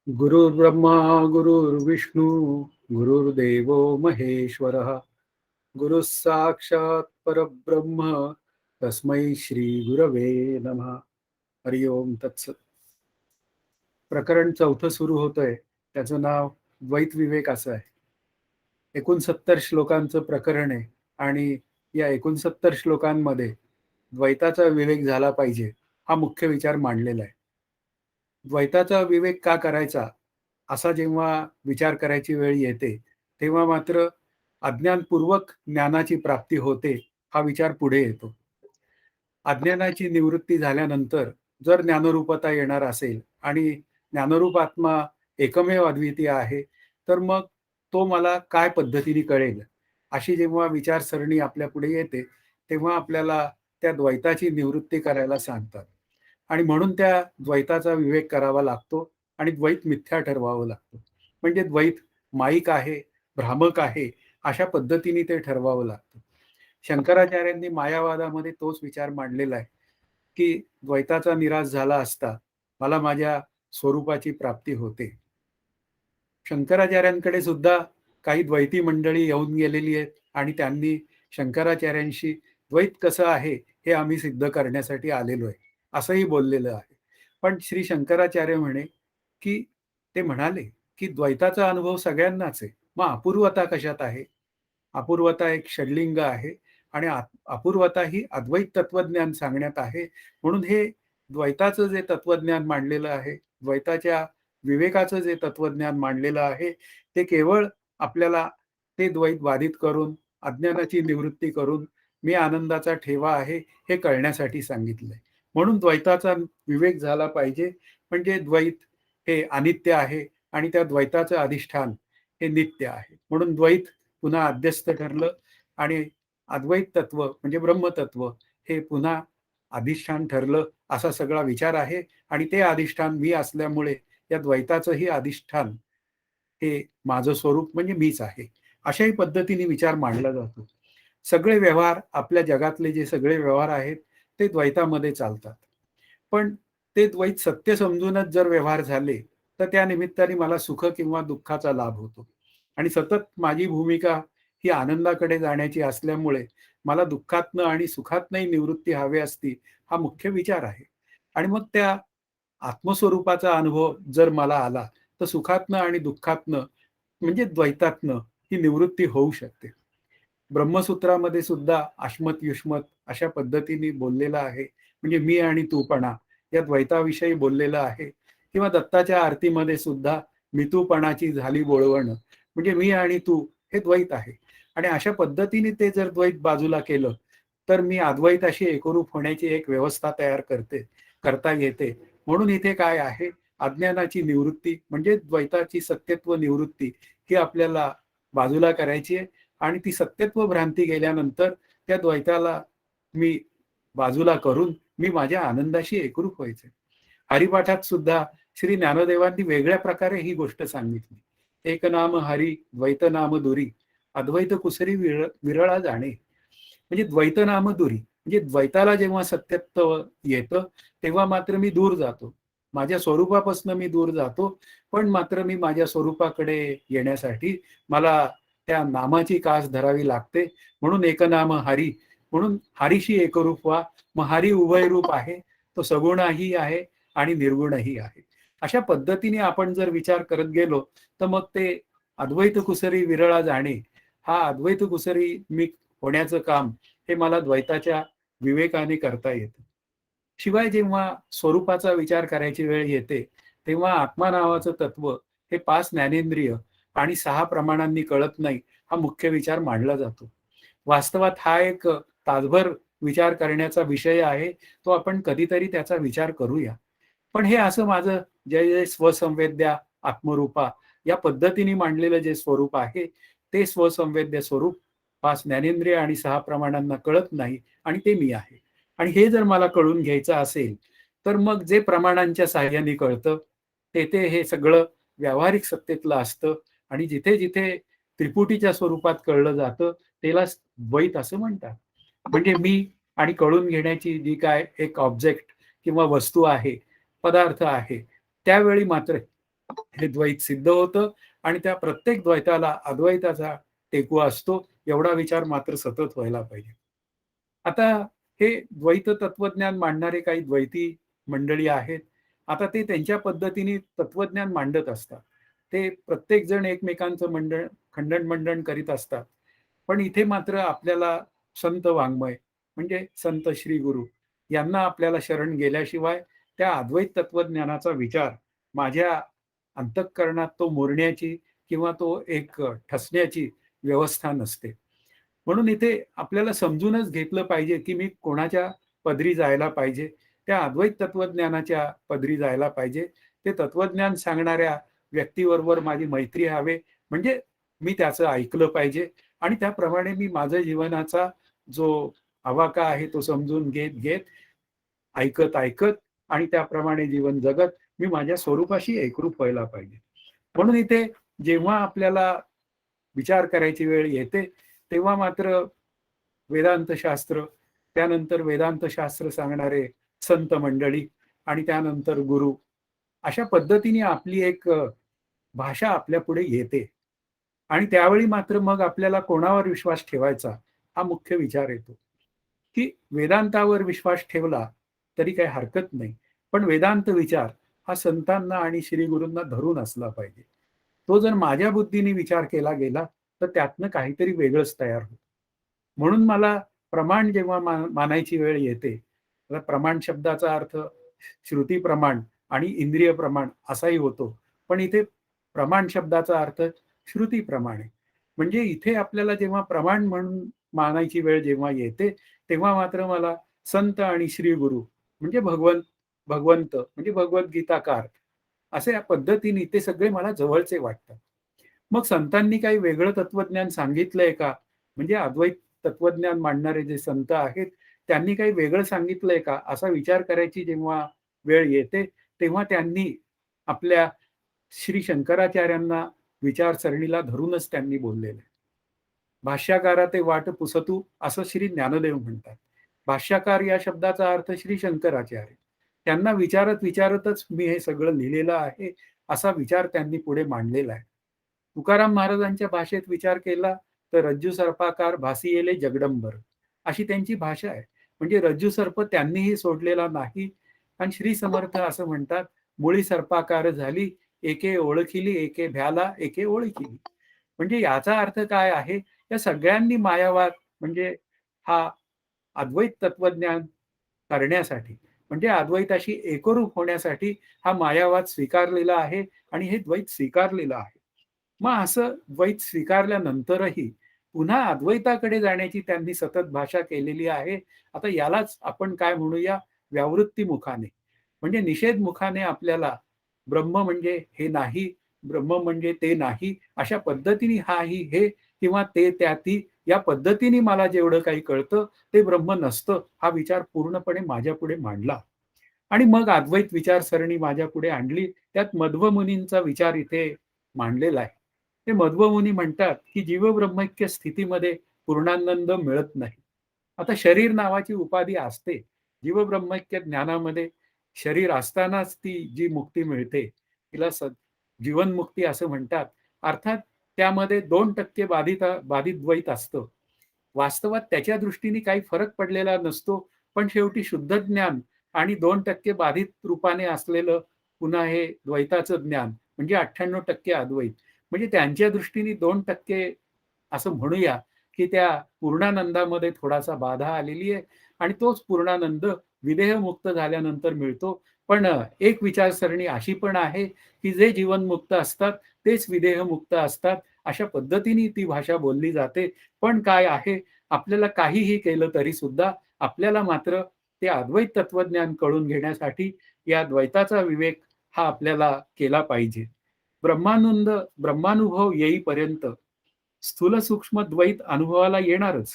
गुरुर्ब्रह्मा गुरुर्विष्णू गुरुर्देवो महेश्वरः गुरुः साक्षात् परब्रह्म तस्मै श्री गुरवे नमः. हरि ओम तत्सत. प्रकरण चौथं सुरू होतंय. त्याचं नाव द्वैत विवेक असं आहे. 69 श्लोकांचं प्रकरण आहे आणि या 69 श्लोकांमध्ये द्वैताचा विवेक झाला पाहिजे हा मुख्य विचार मांडलेला आहे. द्वैताचा विवेक का करायचा असा जेव्हा विचार करायची वेळ येते तेव्हा मात्र अज्ञानपूर्वक ज्ञानाची प्राप्ती होते हा विचार पुढे येतो. अज्ञानाची निवृत्ती झाल्यानंतर जर ज्ञानरूपता येणार असेल आणि ज्ञानरूप आत्मा एकमेव अद्वितीय आहे, तर मग तो मला काय पद्धतीने कळेल अशी जेव्हा विचारसरणी आपल्या पुढे येते तेव्हा आपल्याला त्या द्वैताची निवृत्ती करायला सांगतात आणि म्हणून त्या द्वैताचा विवेक करावा लागतो आणि द्वैत मिथ्या ठरवावं लागतं. म्हणजे द्वैत माईक आहे, भ्रामक आहे अशा पद्धतीने ते ठरवावं लागतं. शंकराचार्यांनी मायावादामध्ये तोच विचार मांडलेला आहे की द्वैताचा निराश झाला असता मला माझ्या स्वरूपाची प्राप्ती होते. शंकराचार्यांकडे सुद्धा काही द्वैती मंडळी येऊन गेलेली आहेत आणि त्यांनी शंकराचार्यांशी द्वैत कसं आहे हे आम्ही सिद्ध करण्यासाठी आलेलो आहे असंही बोललेलं आहे. पण श्री शंकराचार्य म्हणे की ते म्हणाले की द्वैताचा अनुभव सगळ्यांनाच आहे, मग अपूर्वता कशात आहे? अपूर्वता एक षडलिंग आहे आणि अपूर्वता ही अद्वैत तत्वज्ञान सांगण्यात आहे. म्हणून हे द्वैताचं जे तत्वज्ञान मांडलेलं आहे, द्वैताच्या विवेकाचं जे तत्वज्ञान मांडलेलं आहे, ते केवळ आपल्याला ते द्वैत बाधित करून अज्ञानाची निवृत्ती करून मी आनंदाचा ठेवा आहे हे कळण्यासाठी सांगितलंय. म्हणून द्वैताचा विवेक झाला पाहिजे. म्हणजे द्वैत हे अनित्य आहे आणि त्या द्वैताचं अधिष्ठान हे नित्य आहे. म्हणून द्वैत पुन्हा अध्यस्त ठरलं आणि अद्वैत तत्व म्हणजे ब्रह्मतत्व हे पुन्हा अधिष्ठान ठरलं असा सगळा विचार आहे. आणि ते अधिष्ठान मी असल्यामुळे या द्वैताचंही अधिष्ठान हे माझं स्वरूप म्हणजे मीच आहे अशाही पद्धतीने विचार मांडला जातो. सगळे व्यवहार आपल्या जगातले जे सगळे व्यवहार आहेत ते द्वैतामध्ये चालतात. पण ते द्वैत सत्य समजूनच जर व्यवहार झाले तर त्या निमित्ताने मला सुख किंवा दुःखाचा लाभ होतो. आणि सतत माझी भूमिका ही आनंदाकडे जाण्याची असल्यामुळे मला दुःखातनं आणि सुखातनंही निवृत्ती हवी असती हा मुख्य विचार आहे. आणि मग त्या आत्मस्वरूपाचा अनुभव जर मला आला तर सुखातनं आणि दुःखातनं म्हणजे द्वैतातनं ही निवृत्ती होऊ शकते. ब्रह्मसूत्रामध्ये सुद्धा अश्मत युष्मत अशा पद्धतीने बोललेलं आहे. म्हणजे मी आणि तूपणा या द्वैताविषयी बोललेलं आहे. किंवा दत्ताच्या आरतीमध्ये सुद्धा मितूपणाची झाली बोळवण म्हणजे मी आणि तू हे द्वैत आहे. आणि अशा पद्धतीने ते जर द्वैत बाजूला केलं तर मी अद्वैताशी एकरूप होण्याची एक व्यवस्था तयार करता येते. म्हणून इथे काय आहे, अज्ञानाची निवृत्ती म्हणजे द्वैताची सत्यत्व निवृत्ती ही आपल्याला बाजूला करायची आहे. आणि ती सत्यत्व भ्रांती गेल्यानंतर त्या द्वैताला मी बाजूला करून मी माझ्या आनंदाशी एकरूप व्हायचे. हरिपाठात सुद्धा श्री ज्ञानदेवांनी वेगळ्या प्रकारे ही गोष्ट सांगितली. एक नाम हरी द्वैत नाम दुरी अद्वैत कुसरी विरळा जाणे. म्हणजे द्वैत नाम दुरी म्हणजे द्वैताला जेव्हा सत्यत्व येतं तेव्हा मात्र मी दूर जातो, माझ्या स्वरूपापासून मी दूर जातो. पण मात्र मी माझ्या स्वरूपाकडे येण्यासाठी मला त्या नामाची कास धरावी लागते. म्हणून एकनाम हरी म्हणून हरीशी एकरूप व्हा. मग हरी उभयरूप आहे, तो सगुणही आहे आणि निर्गुणही आहे. अशा पद्धतीने आपण जर विचार करत गेलो तर मग ते अद्वैत कुसरी विरळा जाणे हा अद्वैत कुसरी मी होण्याचं काम हे मला द्वैताच्या विवेकाने करता येतं. शिवाय जेव्हा स्वरूपाचा विचार करायची वेळ येते तेव्हा आत्मा नावाचं तत्व हे 5 ज्ञानेंद्रिय आणि 6 प्रमाणांनी कळत नाही हा मुख्य विचार मांडला जातो. वास्तवात हा एक तासभर विचार करण्याचा विषय आहे. तो आपण कधीतरी त्याचा विचार करूया. पण हे असं माझं जय जय स्वसंवेद्या आत्मरूपा या पद्धतीने मांडलेलं जे स्वरूप आहे ते स्वसंवेद्य स्वरूप 5 ज्ञानेंद्रिय आणि 6 प्रमाणांना कळत नाही आणि ते मी आहे. आणि हे जर मला कळून घ्यायचं असेल तर मग जे प्रमाणांच्या साह्याने कळतं ते हे सगळं व्यावहारिक सत्तेतलं असतं. आणि जिथे जिथे त्रिपुटीच्या स्वरूपात कळलं जातं त्याला द्वैत असं म्हणतात. म्हणजे मी आणि कळून घेण्याची जी काय एक ऑब्जेक्ट किंवा वस्तू आहे, पदार्थ आहे, त्यावेळी मात्र हे द्वैत सिद्ध होतं आणि त्या प्रत्येक द्वैताला अद्वैताचा टेकवा असतो, एवढा विचार मात्र सतत व्हायला पाहिजे. आता हे द्वैत तत्वज्ञान मांडणारे काही द्वैती मंडळी आहेत. आता ते त्यांच्या पद्धतीने तत्वज्ञान मांडत असतात. ते प्रत्येकजण एकमेकांचं खंडन-मंडन करीत असतात. पण इथे मात्र आपल्याला संत वाङ्मय म्हणजे संत श्री गुरु यांना आपल्याला शरण गेल्याशिवाय त्या अद्वैत तत्वज्ञानाचा विचार माझ्या अंतःकरणात तो मुरण्याची किंवा तो एक ठसण्याची व्यवस्था नसते. म्हणून इथे आपल्याला समजूनच घेतलं पाहिजे, की मी कोणाच्या पदरी जायला पाहिजे. त्या अद्वैत तत्वज्ञानाच्या पदरी जायला पाहिजे. ते तत्वज्ञान सांगणाऱ्या व्यक्तीबरोबर माझी मैत्री हवे, म्हणजे मी त्याचं ऐकलं पाहिजे आणि त्याप्रमाणे मी माझ्या जीवनाचा जो आवाका आहे तो समजून घेत ऐकत आणि त्याप्रमाणे जीवन जगत मी माझ्या स्वरूपाशी एकरूप व्हायला पाहिजे. म्हणून इथे जेव्हा आपल्याला विचार करायची वेळ येते, तेव्हा मात्र वेदांत शास्त्र, त्यानंतर वेदांत शास्त्र सांगणारे संत मंडळी आणि त्यानंतर गुरु, अशा पद्धतीने आपली एक भाषा आपल्यापुढे येते. आणि त्यावेळी मात्र मग आपल्याला कोणावर विश्वास ठेवायचा हा मुख्य विचार येतो, की वेदांतावर विश्वास ठेवला तरी काही हरकत नाही. पण वेदांत विचार हा संतांना आणि श्री गुरूंना धरून असला पाहिजे. तो जर माझ्या बुद्धीने विचार केला गेला, तर त्यातनं काहीतरी वेगळंच तयार होतं. म्हणून मला प्रमाण जेव्हा मानायची वेळ येते, तर प्रमाण शब्दाचा अर्थ श्रुती प्रमाण आणि इंद्रिय प्रमाण असाही होतो. पण इथे प्रमाण शब्दाचा अर्थ श्रुती प्रमाणे. म्हणजे इथे आपल्याला जेव्हा प्रमाण म्हणून मानायची वेळ जेव्हा येते, तेव्हा मात्र मला संत आणि श्री गुरु म्हणजे भगवंत म्हणजे भगवद्गीताकार अशा पद्धतीने ते सगळे मला जवळचे वाटतात. मग संतांनी काही वेगळं तत्वज्ञान सांगितलंय का? म्हणजे अद्वैत तत्वज्ञान मांडणारे जे संत आहेत, त्यांनी काही वेगळं सांगितलंय का? असा विचार करायची जेव्हा वेळ येते, तेव्हा त्यांनी आपल्या श्री शंकराचार्यांना विचारसरणीला धरूनच त्यांनी बोललेलं आहे. भाष्याकारा ते वाट पुसतू असं श्री ज्ञानदेव म्हणतात. भाष्यकार या शब्दाचा अर्थ श्री शंकराचार्य. त्यांना विचारतच मी हे सगळं लिहिलेलं आहे, असा विचार त्यांनी पुढे मांडलेला आहे. तुकाराम महाराजांच्या भाषेत विचार केला तर रज्जू सर्पाकार भासी येले जगदंबर अशी त्यांची भाषा आहे. म्हणजे रज्जू सर्प त्यांनीही सोडलेला नाही आणि श्री समर्थ असं म्हणतात, मुळी सर्पाकार झाली, एके ओळखिली, एके भ्याला, एके ओळखिली. म्हणजे याचा अर्थ काय आहे? या सगळ्यांनी मायावाद म्हणजे हा अद्वैत तत्वज्ञान करण्यासाठी म्हणजे अद्वैताशी एकरूप होण्यासाठी हा मायावाद स्वीकारलेला आहे आणि हे द्वैत स्वीकारलेलं आहे. मग असं द्वैत स्वीकारल्यानंतरही पुन्हा अद्वैताकडे जाण्याची त्यांनी सतत भाषा केलेली आहे. आता यालाच आपण काय म्हणूया व्यावृत्ती मुखाने म्हणजे निषेध मुखाने आपल्याला ब्रह्म म्हणजे हे नाही, ब्रह्म म्हणजे ते नाही, अशा पद्धतीने हा ही हे किंवा ते त्या ती या पद्धतीने मला जेवढं काही कळतं ते ब्रह्म नसतं, हा विचार पूर्णपणे माझ्यापुढे मांडला. आणि मग अद्वैत विचारसरणी माझ्यापुढे आणली. त्यात मध्वमुनींचा विचार इथे मांडलेला आहे. ते मध्वमुनी म्हणतात, की जीवब्रह्मैक्य स्थितीमध्ये पूर्णानंद मिळत नाही. आता शरीर नावाची उपाधी असते. जीवब्रह्मैक्य ज्ञानामध्ये शरीर असतानाच ती जी मुक्ती मिळते, तिला जीवनमुक्ती असं म्हणतात. अर्थात त्यामध्ये 2% बाधित द्वैत असतं. वास्तवात त्याच्या दृष्टीने काही फरक पडलेला नसतो. पण शेवटी शुद्ध ज्ञान आणि 2% बाधित रूपाने असलेलं पुन्हा हे द्वैताचं ज्ञान म्हणजे 98% अद्वैत. म्हणजे त्यांच्या दृष्टीने 2% असं म्हणूया, की त्या पूर्णानंदामध्ये थोडासा बाधा आलेली आहे आणि तोच पूर्णानंद विदेहमुक्त झाल्यानंतर मिळतो. पण एक विचारसरणी अशी पण आहे, की जे जीवनमुक्त असतात तेच विदेहमुक्त असतात. अशा पद्धतीने ती भाषा बोलली जाते. पण काय आहे, आपल्याला काहीही केलं तरी सुद्धा आपल्याला मात्र ते अद्वैत तत्वज्ञान कळून घेण्यासाठी या द्वैताचा विवेक हा आपल्याला केला पाहिजे. ब्रह्मानुभव येईपर्यंत स्थूल सूक्ष्म द्वैत अनुभवाला येणारच.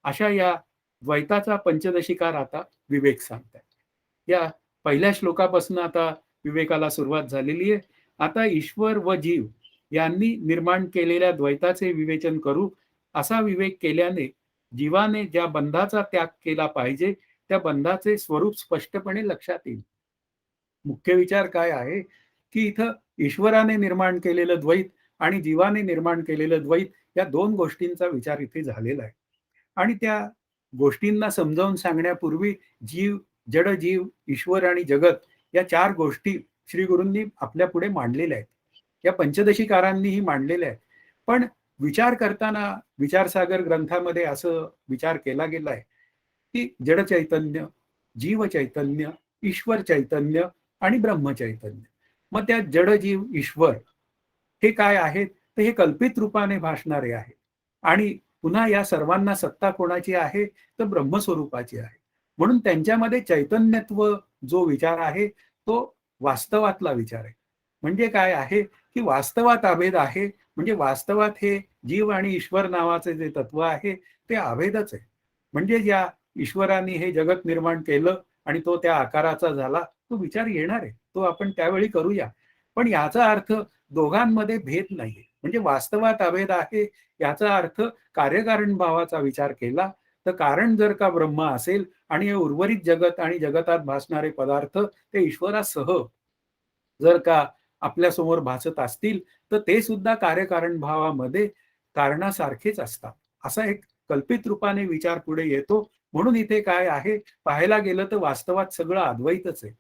अशा या द्वैताचा पंचदशिकार आता विवेक सांगताय. या पहिल्या श्लोकापासून आता विवेकाला सुरुवात झालेली आहे. आता ईश्वर व जीव यांनी निर्माण केलेल्या द्वैताचे विवेचन करू. असा विवेक केल्याने जीवाने ज्या बंधाचा त्याग केला पाहिजे, त्या बंधाचे स्वरूप स्पष्टपणे लक्षात येईल. मुख्य विचार काय आहे, की इथं ईश्वराने निर्माण केलेलं द्वैत आणि जीवाने निर्माण केलेलं द्वैत या दोन गोष्टींचा विचार इथे झालेला आहे. आणि त्या गोष्टींना समजावून सांगण्यापूर्वी जीव, जड जीव, ईश्वर आणि जगत या चार गोष्टी श्री गुरूंनी आपल्या पुढे मांडलेल्या आहेत. या पंचदशीकारांनीही मांडलेल्या आहेत. पण विचार करताना विचारसागर ग्रंथामध्ये असं विचार केला गेलाय, की जड चैतन्य, जीव चैतन्य, ईश्वर चैतन्य आणि ब्रह्म चैतन्य. मग त्या जड जीव ईश्वर हे काय आहेत? तर हे कल्पित रूपाने भासणारे आहे. आणि पुन्हा या सर्वांना सत्ता कोणाची आहे? तर ब्रह्मस्वरूपाची आहे. म्हणून त्यांच्यामध्ये चैतन्यत्व जो विचार आहे, तो वास्तवातला विचार आहे. म्हणजे काय आहे, की वास्तवात अभेद आहे. म्हणजे वास्तवात हे जीव आणि ईश्वर नावाचे जे तत्व आहे, ते अभेदच आहे. म्हणजे ज्या ईश्वराने हे जगत निर्माण केलं आणि तो त्या आकाराचा झाला, तो विचार येणार आहे. तो आपण त्यावेळी करूया. पण याचा अर्थ दोघांमध्ये भेद नाहीये. म्हणजे वास्तवात अभेद आहे याचा अर्थ कार्यकारण भावाचा विचार केला तर कारण जर का ब्रह्म असेल आणि हे उर्वरित जगत आणि जगतात भासणारे पदार्थ ते ईश्वरासह जर का आपल्यासमोर भासत असतील तर ते सुद्धा कार्यकारण भावामध्ये कारणासारखेच असतात. असा एक कल्पित रूपाने विचार पुढे येतो. म्हणून इथे काय आहे, पाहायला गेलं तर वास्तवात सगळं अद्वैतच आहे.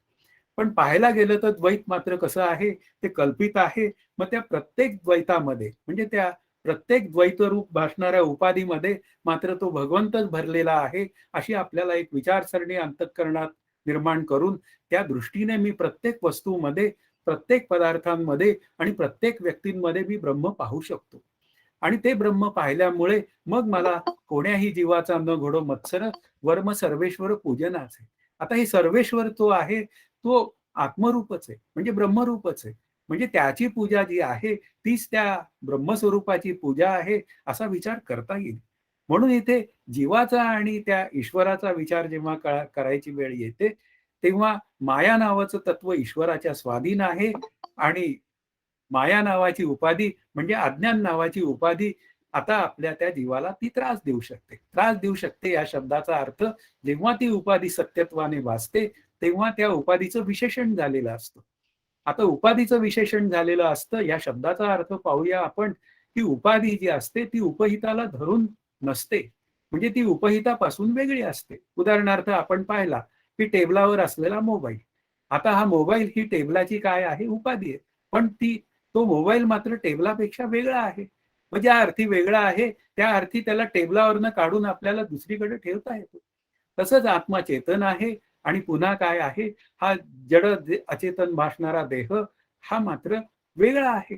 पण पाहायला गेलं तर द्वैत मात्र कसं आहे, ते कल्पित आहे. मग त्या प्रत्येक द्वैतामध्ये म्हणजे त्या प्रत्येक द्वैतरूप भासणाऱ्या उपाधीमध्ये मात्र तो भगवंतच भरलेला आहे, अशी आपल्याला एक विचारसरणी अंतःकरणात निर्माण करून त्या दृष्टीने मी प्रत्येक वस्तूमध्ये, प्रत्येक पदार्थांमध्ये आणि प्रत्येक व्यक्तींमध्ये मी ब्रह्म पाहू शकतो. आणि ते ब्रह्म पाहिल्यामुळे मग मला कोण्याही जीवाचा न घडो मत्सर वर्म सर्वेश्वर पूजनाचे. आता हे सर्वेश्वर तो आहे, तो आत्मरूपच आहे, म्हणजे ब्रह्मरूपच आहे. म्हणजे त्याची पूजा जी आहे तीच त्या ब्रह्मस्वरूपाची पूजा आहे असा विचार करता येईल. म्हणून इथे जीवाचा आणि त्या ईश्वराचा विचार जेव्हा करायची वेळ येते, तेव्हा माया नावाचं तत्व ईश्वराच्या स्वाधीन आहे आणि माया नावाची उपाधी म्हणजे अज्ञान नावाची उपाधी आता आपल्या त्या जीवाला ती त्रास देऊ शकते. त्रास देऊ शकते या शब्दाचा अर्थ जेव्हा ती उपाधी सत्यत्वाने भासते, तेव्हा त्या उपाधीचं विशेषण झालेलं असतं. आता उपाधीचं विशेषण झालेलं असतं या शब्दाचा अर्थ पाहूया आपण, की उपाधी जी असते ती उपहिताला धरून नसते. म्हणजे ती उपहितापासून वेगळी असते. उदाहरणार्थ आपण पाहिला, की टेबलावर असलेला मोबाईल. आता हा मोबाईल ही टेबलाची काय आहे? उपाधी आहे. पण तो मोबाईल मात्र टेबलापेक्षा वेगळा आहे. मग ज्या अर्थी वेगळा आहे, त्या अर्थी त्याला टेबलावरनं काढून आपल्याला दुसरीकडे ठेवता येतो. तसंच आत्मा चेतन आहे आणि पुन्हा काय आहे, हा जड अचेतन भासणारा देह हा मात्र वेगळा आहे.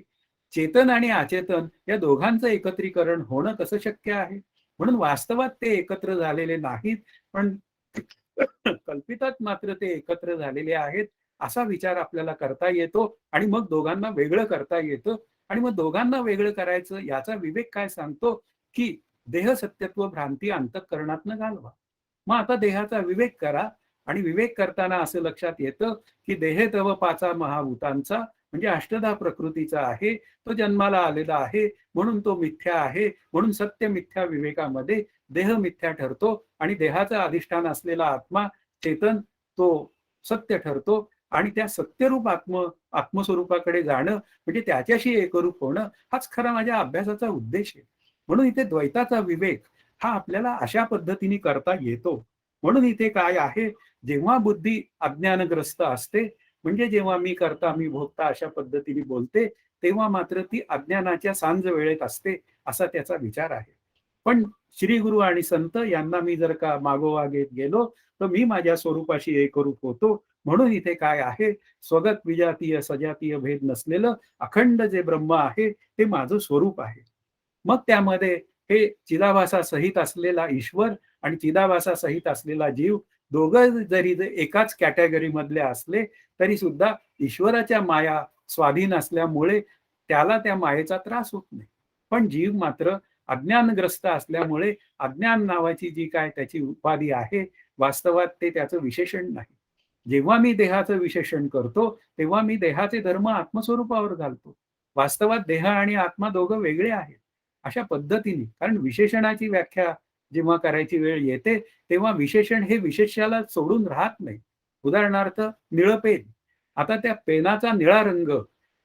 चेतन आणि अचेतन या दोघांचं एकत्रीकरण होणं कसं शक्य आहे? म्हणून वास्तवात ते एकत्र झालेले नाहीत, पण कल्पितात मात्र ते एकत्र झालेले आहेत. असा विचार आपल्याला करता येतो आणि मग दोघांना वेगळं करता येतं आणि मग दोघांना वेगळं करायचं याचा विवेक काय सांगतो, की देह सत्यत्व भ्रांती अंतःकरणातनं घालवा. मग आता देहाचा विवेक करा आणि विवेक करताना असं लक्षात येतं, की देह तव पाचा महाभूतांचा म्हणजे अष्टधा प्रकृतीचा आहे. तो जन्माला आलेला आहे म्हणून तो मिथ्या आहे. म्हणून सत्य मिथ्या विवेकामध्ये देह मिथ्या ठरतो आणि देहाचा अधिष्ठान असलेला आत्मा चेतन तो सत्य ठरतो आणि त्या सत्यरूप आत्मस्वरूपाकडे जाणं म्हणजे त्याच्याशी एकरूप होणं हाच खरा माझ्या अभ्यासाचा उद्देश आहे. म्हणून इथे द्वैताचा विवेक हा आपल्याला अशा पद्धतीने करता येतो. म्हणून इथे काय आहे, जेव्हा बुद्धी अज्ञानग्रस्त असते म्हणजे जेव्हा मी करता मी भोगता अशा पद्धतीने बोलते, तेव्हा मात्र ती अज्ञानाच्या सांज वेळेत असते असा त्याचा विचार आहे. पण श्री गुरु आणि संत यांना मी जर का मागोवा घेत गेलो तर मी माझ्या स्वरूपाशी एकरूप होतो. म्हणून इथे काय आहे, स्वगत विजातीय सजातीय भेद नसलेलं अखंड जे ब्रह्म आहे ते माझं स्वरूप आहे. मग त्यामध्ये हे चिदाभासासहित असलेला ईश्वर आणि चिदाभासासहित असलेला जीव दोघं जरी एकाच कॅटेगरी मधले असले तरी सुद्धा ईश्वराच्या माया स्वाधीन असल्यामुळे त्याला त्या मायेचा त्रास होत नाही. पण जीव मात्र अज्ञानग्रस्त असल्यामुळे अज्ञान नावाची जी काय त्याची उपाधी आहे, वास्तवात ते त्याचं विशेषण नाही. जेव्हा मी देहाचं विशेषण करतो, तेव्हा मी देहाचे धर्म आत्मस्वरूपावर घालतो. वास्तवात देह आणि आत्मा दोघं वेगळे आहेत. अशा पद्धतीने कारण विशेषणाची व्याख्या जेव्हा करायची वेळ येते, तेव्हा विशेषण हे विशेष्याला सोडून राहत नाही. उदाहरणार्थ निळं पेन. आता त्या पेनाचा निळा रंग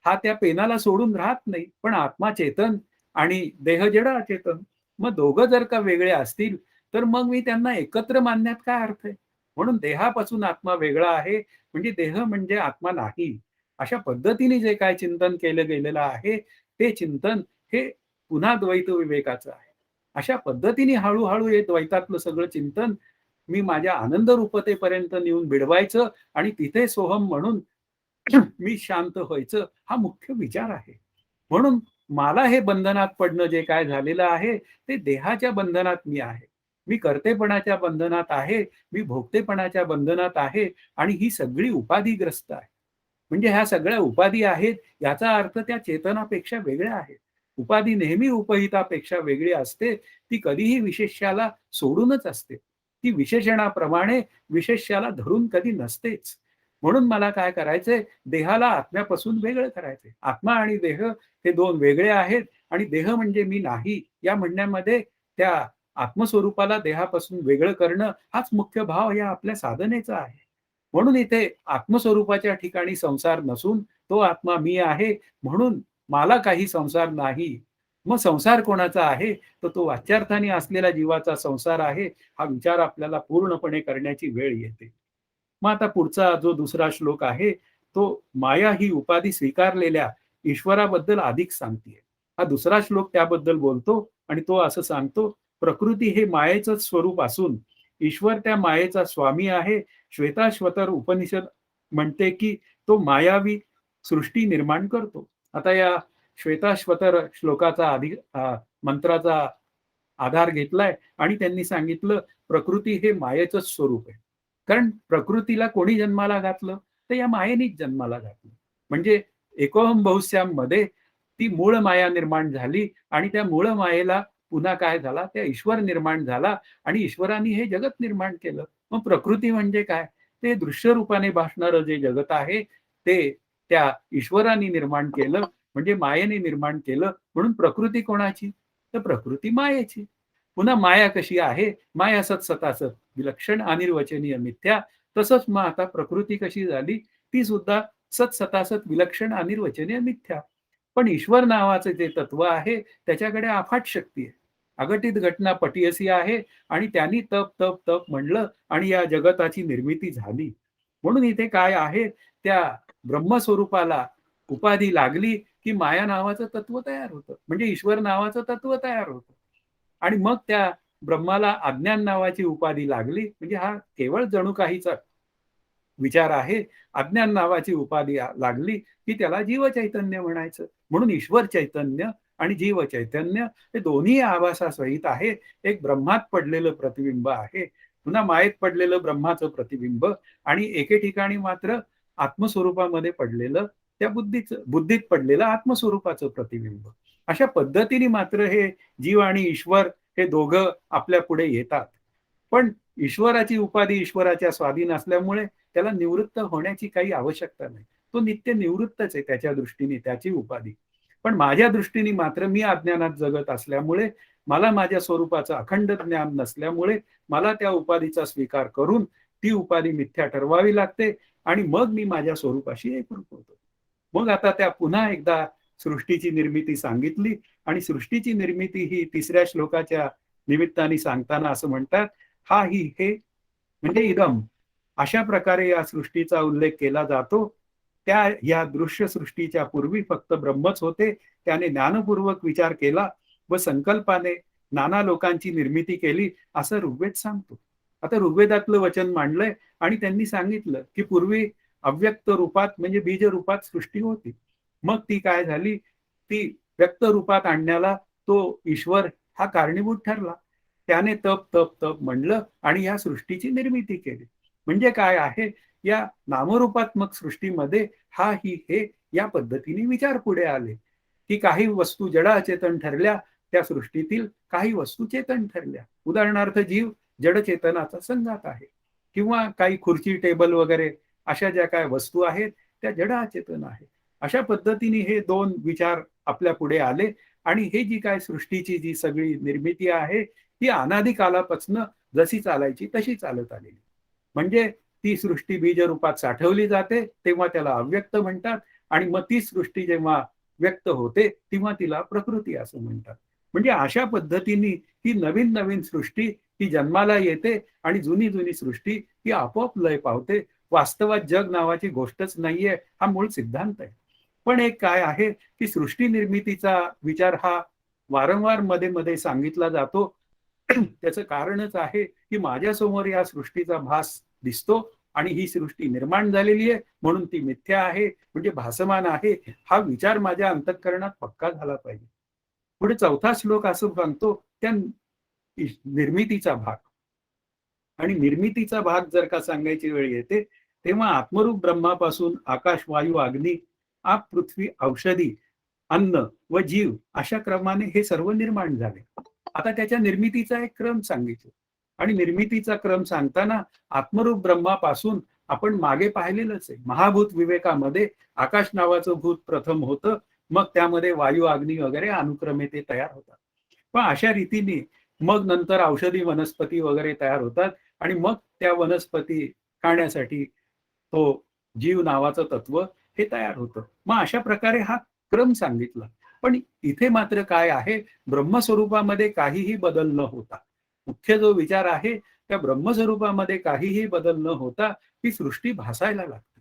हा त्या पेनाला सोडून राहत नाही. पण आत्मा चेतन आणि देह जड अचेतन. मग दोघं जर का वेगळे असतील, तर मग मी त्यांना एकत्र मानण्यात काय अर्थ आहे? म्हणून देहापासून आत्मा वेगळा आहे, म्हणजे देह म्हणजे आत्मा नाही. अशा पद्धतीने जे काय चिंतन केलं गेलेलं आहे, ते चिंतन हे पुन्हा द्वैत विवेकाचं आहे. अशा पद्धतीने हळू हे द्वैतातलं सगळं चिंतन मी माझ्या आनंद रूपतेपर्यंत नेऊन भिडवायचं आणि तिथे सोहम म्हणून मी शांत व्हायचं, हा मुख्य विचार आहे. म्हणून मला हे बंधनात पडणं जे काय झालेलं आहे, ते देहाच्या बंधनात मी आहे. मी कर्तेपणाच्या बंधनात आहे, मी भोगतेपणाच्या बंधनात आहे आणि ही सगळी उपाधिग्रस्त आहे. म्हणजे ह्या सगळ्या उपाधी आहेत, याचा अर्थ त्या चेतनापेक्षा वेगळ्या आहेत. उपाधी नेहमी उपहितापेक्षा वेगळी असते. ती कधीही विशेष्याला सोडूनच असते. ती विशेषणाप्रमाणे विशेष्याला धरून कधी नसतेच. म्हणून मला काय करायचंय, देहाला आत्म्यापासून वेगळं करायचंय. आत्मा आणि देह हे दोन वेगळे आहेत आणि देह म्हणजे मी नाही या म्हणण्यामध्ये त्या आत्मस्वरूपाला देहापासून वेगळं करणं हाच मुख्य भाव या आपल्या साधनेचा आहे. म्हणून इथे आत्मस्वरूपाच्या ठिकाणी संसार नसून तो आत्मा मी आहे, म्हणून मला काही संसार नाही. मग संसार कोणाचा आहे? तर तो वाच्यार्थाने असलेला जीवाचा संसार आहे. हा विचार आपल्याला पूर्णपणे करण्याची वेळ येते. मग आता पुढचा जो दुसरा श्लोक आहे, तो माया ही उपाधी स्वीकारलेल्या ईश्वराबद्दल अधिक सांगतीये. हा दुसरा श्लोक त्याबद्दल बोलतो आणि तो असं सांगतो, प्रकृती हे मायेचंच स्वरूप असून ईश्वर त्या मायेचा स्वामी आहे. श्वेताश्वतर उपनिषद म्हणते, की तो मायावी सृष्टी निर्माण करतो. आता या श्वेताश्वतर श्लोकाचा मंत्राचा आधार घेतलाय आणि त्यांनी सांगितलं, प्रकृती हे मायेचंच स्वरूप आहे. कारण प्रकृतीला कोणी जन्माला घातलं? तर या मायेनेच जन्माला घातलं. म्हणजे एकोहम बहुस्याममध्ये ती मूळ माया निर्माण झाली आणि त्या मूळ मायेला पुन्हा काय झाला? त्या ईश्वर निर्माण झाला आणि ईश्वराने हे जगत निर्माण केलं. मग प्रकृती म्हणजे काय? ते दृश्य रूपाने भासणारं जे जगत आहे, ते त्या ईश्वराने निर्माण केलं, म्हणजे मायेने निर्माण केलं. म्हणून प्रकृती कोणाची? तर प्रकृती मायेची. पुन्हा माया कशी आहे? माया सत विलक्षण अनिर्वचनीय मिथ्या. तसंच मग आता प्रकृती कशी झाली? ती सुद्धा सत विलक्षण अनिर्वचनीय मिथ्या. पण ईश्वर नावाचं जे तत्व आहे, त्याच्याकडे अफाट शक्ती आहे. अघटित घटना पटीयसी आहे आणि त्यांनी तप, तप, तप म्हणलं आणि या जगताची निर्मिती झाली. म्हणून इथे काय आहे? त्या ब्रह्मस्वरूपाला उपाधी लागली, की माया नावाचं तत्व तयार होतं. म्हणजे ईश्वर नावाचं तत्व तयार होतं. आणि मग त्या ब्रह्माला अज्ञान नावाची उपाधी लागली, म्हणजे हा केवळ जणू काहीचा विचार आहे. अज्ञान नावाची उपाधी लागली, की त्याला जीवचैतन्य म्हणायचं. म्हणून ईश्वर चैतन्य आणि जीव चैतन्य हे दोन्ही आभासासहित आहे. एक ब्रह्मात पडलेलं प्रतिबिंब आहे, पुन्हा मायेत पडलेलं ब्रह्माचं प्रतिबिंब आणि एके ठिकाणी मात्र आत्मस्वरूपामध्ये पडलेलं त्या बुद्धीत पडलेलं आत्मस्वरूपाचं प्रतिबिंब. अशा पद्धतीने मात्र हे जीव आणि ईश्वर हे दोघं आपल्या पुढे येतात. पण ईश्वराची उपाधी ईश्वराच्या स्वाधीन असल्यामुळे त्याला निवृत्त होण्याची काही आवश्यकता नाही. तो नित्य निवृत्तच आहे त्याच्या दृष्टीने त्याची उपाधी. पण माझ्या दृष्टीने मात्र मी अज्ञानात जगत असल्यामुळे, मला माझ्या स्वरूपाचं अखंड ज्ञान नसल्यामुळे मला त्या उपाधीचा स्वीकार करून ती उपाधी मिथ्या ठरवावी लागते आणि मग मी माझ्या स्वरूपाशी एकरूप होतो. मग आता त्या पुन्हा एकदा सृष्टीची निर्मिती सांगितली आणि सृष्टीची निर्मिती ही तिसऱ्या श्लोकाच्या निमित्ताने सांगताना असं म्हणतात, हा ही हे म्हणजे इदम. अशा प्रकारे या सृष्टीचा उल्लेख केला जातो. त्या या दृश्य सृष्टीच्या पूर्वी फक्त ब्रह्मच होते. त्याने ज्ञानपूर्वक विचार केला व संकल्पाने नाना लोकांची निर्मिती केली असं ऋग्वेद सांगतो. आता ऋग्वेदातलं वचन मांडलंय आणि त्यांनी सांगितलं, की पूर्वी अव्यक्त रूपात म्हणजे बीज रूपात सृष्टी होती. मग ती काय झाली? ती व्यक्त रूपात आणण्याला तो ईश्वर हा कारणीभूत ठरला. त्याने तप, तप, तप म्हणलं आणि या सृष्टीची निर्मिती केली. म्हणजे काय आहे? या नामरूपात्मक सृष्टीमध्ये हा ही हे या पद्धतीने विचार पुढे आले, की काही वस्तू जड अचेतन ठरल्या, त्या सृष्टीतील काही वस्तू चेतन ठरल्या. उदाहरणार्थ जीव जडचेतनाचा संघात आहे किंवा काही खुर्ची, टेबल वगैरे अशा ज्या काय वस्तू आहेत त्या जड अचेतन आहे. अशा पद्धतीने हे दोन विचार आपल्या पुढे आले आणि हे जी काय सृष्टीची जी सगळी निर्मिती आहे ती अनादी कालापासून जशी चालायची तशी चालत आलेली. म्हणजे ती सृष्टी बीज रूपात साठवली जाते तेव्हा त्याला अव्यक्त म्हणतात आणि मग ती सृष्टी जेव्हा व्यक्त होते तेव्हा तिला प्रकृती असं म्हणतात. म्हणजे अशा पद्धतीने ही नवीन नवीन सृष्टी ही जन्माला येते आणि जुनी जुनी सृष्टी ही आपोआप लय पावते. वास्तवात जग नावाची गोष्टच नाहीये, हा मूळ सिद्धांत आहे. पण एक काय आहे की सृष्टी निर्मितीचा विचार हा वारंवार मध्ये मध्ये सांगितला जातो. त्याचं कारणच आहे की माझ्यासमोर या सृष्टीचा भास दिसतो आणि ही सृष्टी निर्माण झालेली आहे म्हणून ती मिथ्या आहे, म्हणजे भासमान आहे, हा विचार माझ्या अंतःकरणात पक्का झाला पाहिजे. पुढे 4था श्लोक असं सांगतो त्या निर्मितीचा भाग. आणि निर्मितीचा भाग जर का सांगायची वेळ येते तेव्हा आत्मरूप ब्रह्मापासून आकाश, वायू, अग्नी, आप, पृथ्वी, औषधी, अन्न व जीव अशा क्रमाने हे सर्व निर्माण झाले. आता त्याच्या निर्मितीचा एक क्रम सांगितला आणि निर्मितीचा क्रम सांगताना आत्मरूप ब्रह्मापासून आपण मागे पाहिलेलंच आहे. महाभूत विवेकामध्ये आकाश नावाचं भूत प्रथम होतं, मग त्यामध्ये वायू, अग्नी वगैरे अनुक्रमे ते तयार होतात. पण अशा रीतीने मग नंतर औषधी वनस्पती वगैरे तयार होतात आणि मग त्या वनस्पती खाण्यासाठी तो जीव नावाचं तत्व हे तयार होतं. मग अशा प्रकारे हा क्रम सांगितला. पण इथे मात्र काय आहे, ब्रह्मस्वरूपामध्ये काहीही बदल न होता, मुख्य जो विचार आहे त्या ब्रह्मस्वरूपामध्ये काहीही बदल न होता ही सृष्टी भासायला लागते.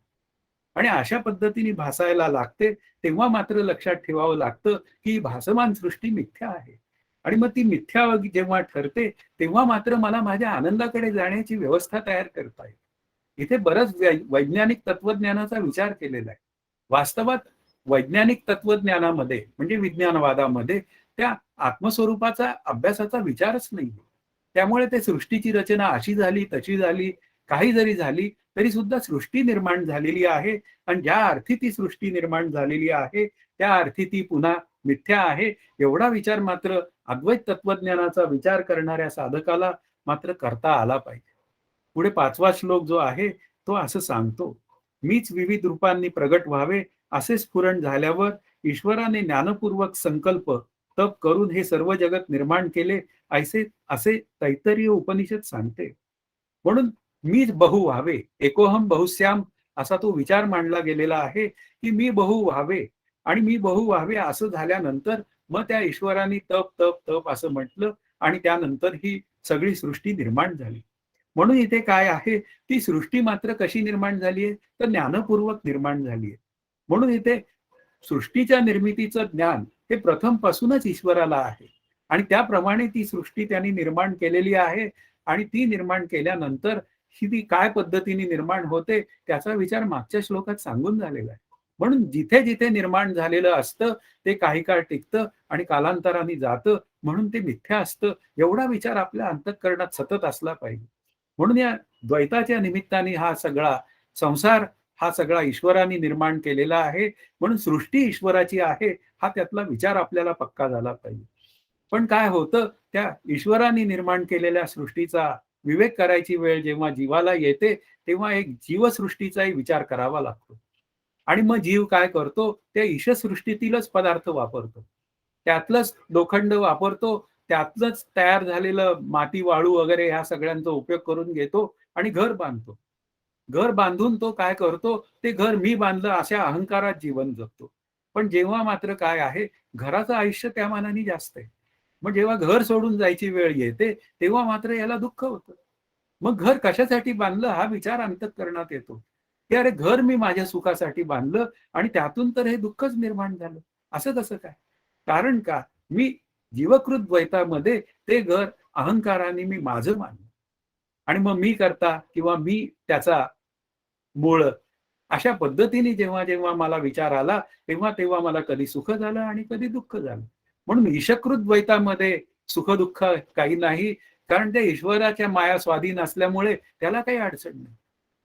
आणि अशा पद्धतीने भासायला लागते तेव्हा मात्र लक्षात ठेवावं लागतं की भासमान सृष्टी मिथ्या आहे. आणि मग ती मिथ्या जेव्हा ठरते तेव्हा मात्र मला माझ्या आनंदाकडे जाण्याची व्यवस्था तयार करता येईल. इथे बरंच वैज्ञानिक तत्वज्ञानाचा विचार केलेला आहे. वास्तवात वैज्ञानिक तत्वज्ञानामध्ये म्हणजे विज्ञानवादामध्ये त्या आत्मस्वरूपाचा अभ्यासाचा विचारच नाही. त्यामुळे ते सृष्टीची रचना अशी झाली तशी झाली काही जरी झाली तरी सुद्धा सृष्टी निर्माण झालेली आहे आणि ज्या अर्थी ती सृष्टी निर्माण झालेली आहे त्या अर्थी ती पुन्हा मिथ्या आहे. एवढा विचार मात्र अद्वैत तत्वज्ञानाचा विचार करणाऱ्या साधकाला मात्र करता आला पाहिजे. पुढे 5वा श्लोक जो आहे तो असं सांगतो, मीच विविध रूपांनी प्रगट व्हावे असे स्फुरण झाल्यावर ईश्वराने ज्ञानपूर्वक संकल्प तप करून हे सर्व जगत निर्माण केले असे तैत्तरीय उपनिषद सांगते. म्हणून मीच बहु व्हावे, एकोहम बहुश्याम असा तो विचार मांडला गेलेला आहे की मी बहु व्हावे आणि मी बहु व्हावे असं झाल्यानंतर मग त्या ईश्वराने तप तप तप असं म्हटलं आणि त्यानंतर ही सगळी सृष्टी निर्माण झाली. म्हणून इथे काय आहे, ती सृष्टी मात्र कशी निर्माण झाली आहे तर ज्ञानपूर्वक निर्माण झाली आहे. म्हणून इथे सृष्टीच्या निर्मितीचं ज्ञान हे प्रथम पासूनच ईश्वराला आहे आणि त्याप्रमाणे ती सृष्टी त्यांनी निर्माण केलेली आहे आणि ती निर्माण केल्यानंतर ती काय पद्धतीने निर्माण होते त्याचा विचार मागच्या श्लोकात सांगून झालेला आहे. म्हणून जिथे जिथे निर्माण झालेलं असतं ते काही काळ टिकतं आणि कालांतराने जातं म्हणून ते मिथ्या असतं. एवढा विचार आपल्या अंतःकरणात सतत असला पाहिजे. म्हणून या द्वैताच्या निमित्ताने हा सगळा संसार हा सगळा ईश्वराने निर्माण केलेला आहे म्हणून सृष्टी ईश्वराची आहे हा त्यातला विचार आपल्याला पक्का झाला पाहिजे. पण काय होतं त्या ईश्वराने निर्माण केलेल्या सृष्टीचा विवेक करायची वेळ जेव्हा जीवाला येते तेव्हा एक जीवसृष्टीचाही विचार करावा लागतो. आणि मग जीव काय करतो त्या ईशसृष्टीतीलच पदार्थ वापरतो, त्यातलंच लोखंड वापरतो, त्यातलंच तयार झालेलं माती वाळू वगैरे ह्या सगळ्यांचा उपयोग करून घेतो आणि घर बांधतो. घर बांधून तो काय करतो ते घर मी बांधलं अशा अहंकारात जीवन जगतो. पण जेव्हा मात्र काय आहे घराचं आयुष्य त्या मानाने जास्त आहे. मग जेव्हा घर सोडून जायची वेळ येते तेव्हा मात्र याला दुःख होतं. मग घर कशासाठी बांधलं हा विचार अंतःकरणात येतो की अरे घर मी माझ्या सुखासाठी बांधलं आणि त्यातून तर हे दुःखच निर्माण झालं. असं कसं काय? कारण का मी जीवकृत द्वैतामध्ये ते घर अहंकाराने मी माझं मानलं आणि मग मी करता किंवा मी त्याचा मूळ अशा पद्धतीने जेव्हा जेव्हा मला विचार आला तेव्हा तेव्हा मला कधी सुख झालं आणि कधी दुःख झालं. म्हणून ईशकृत द्वैतामध्ये सुख दुःख काही नाही कारण ते ईश्वराच्या माया स्वाधीन असल्यामुळे त्याला काही अडचण नाही.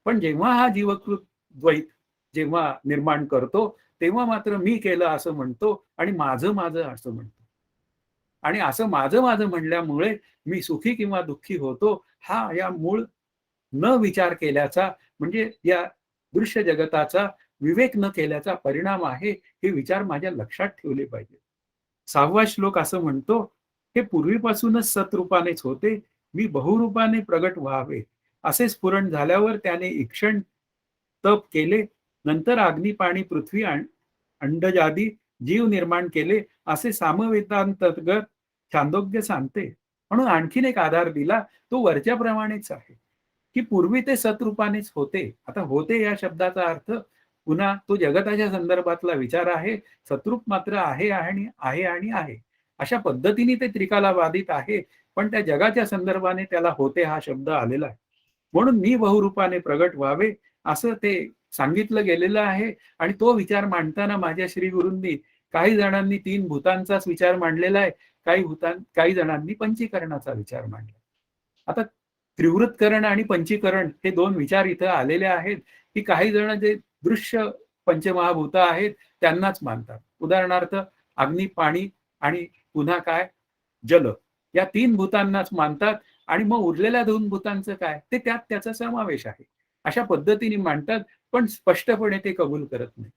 पण जेव्हा हा जीवकृत द्वैत जेव्हा निर्माण करतो तेव्हा मात्र मी केलं असं म्हणतो आणि माझं माझं असं म्हणतो. आणि असं माझं माझं म्हणल्यामुळे मी सुखी किंवा दुःखी होतो हा या मूळ न विचार केल्याचा म्हणजे या दृश्य जगताचा विवेक न केल्याचा परिणाम आहे. हे विचार माझ्या लक्षात ठेवले पाहिजे. 6वा श्लोक असं म्हणतो, हे पूर्वीपासूनच सतरूपानेच होते, मी बहुरूपाने प्रगट व्हावे असे स्फुरण झाल्यावर त्याने ईक्षण तप केले. नंतर अग्नी, पाणी, पृथ्वी अंडजादी जीव निर्माण केले असे सामवेदांतर्गत छांदोग्य सांगते. म्हणून आणखीन एक आधार दिला, तो वरच्या प्रमाणेच आहे, की पूर्वी ते सतरूपानेच होते. आता होते या शब्दाचा अर्थ पुन्हा तो जगताच्या संदर्भातला विचार आहे. सतरूप मात्र आहे आणि आहे आणि आहे. अशा पद्धतीने ते त्रिकाला बाधित आहे, पण त्या जगाच्या संदर्भाने त्याला होते हा शब्द आलेला आहे. म्हणून मी बहुरूपाने प्रगट व्हावे असं ते सांगितलं गेलेलं आहे. आणि तो विचार मांडताना माझ्या श्री गुरूंनी काही जणांनी 3 भूतांचाच विचार मांडलेला आहे, काही जणांनी पंचीकरणाचा विचार मांडला. आता त्रिवृत्तकरण आणि पंचीकरण हे 2 विचार इथं आलेले आहेत, की काही जण जे दृश्य पंचमहाभूत आहेत त्यांनाच मानतात. उदाहरणार्थ अग्नी, पाणी आणि पुन्हा काय जल, या 3 भूतांनाच मानतात. आणि मग उरलेल्या 2 भूतांचं काय, ते त्यात त्याचा समावेश आहे अशा पद्धतीने मांडतात. पण स्पष्टपणे ते कबूल करत नाही.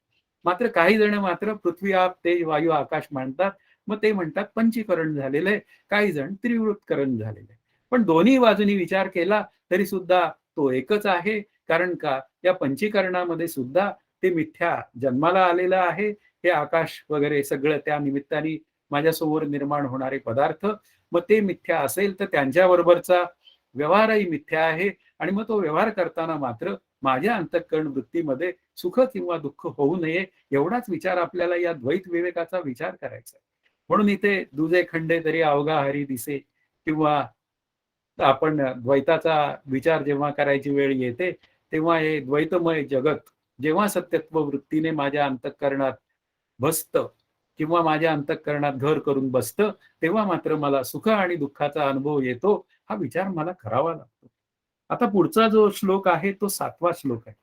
मात्र काही जण मात्र पृथ्वी, आप, तेज, वायू, आकाश मानतात. मग ते म्हणतात पंचीकरण झालेलं आहे, काही जण त्रिवृत्तकरण झालेलं आहे. पण दोन्ही बाजूनी विचार केला तरी सुद्धा तो एकच आहे. कारण का, या पंचीकरणामध्ये सुद्धा ते मिथ्या जन्माला आलेलं आहे. हे आकाश वगैरे सगळं त्या निमित्ताने माझ्यासमोर निर्माण होणारे पदार्थ, मग ते मिथ्या असेल तर त्यांच्याबरोबरचा व्यवहारही मिथ्या आहे. आणि मग तो व्यवहार करताना मात्र माझ्या अंतःकरण वृत्तीमध्ये सुख किंवा दुःख होऊ नये एवढाच विचार आपल्याला या द्वैत विवेकाचा विचार करायचा आहे. म्हणून इथे दुजे खंडे तरी अवघा हरी दिसे, किंवा आपण द्वैताचा विचार जेव्हा करायची वेळ येते तेव्हा हे द्वैतमय जगत जेव्हा सत्यत्व वृत्तीने माझ्या अंतःकरणात बसतं किंवा माझ्या अंतःकरणात घर करून बसतं, तेव्हा मात्र मला सुख आणि दुःखाचा अनुभव येतो. हा विचार मला करावा लागतो. आता पुढचा जो श्लोक आहे तो 7वा श्लोक आहे.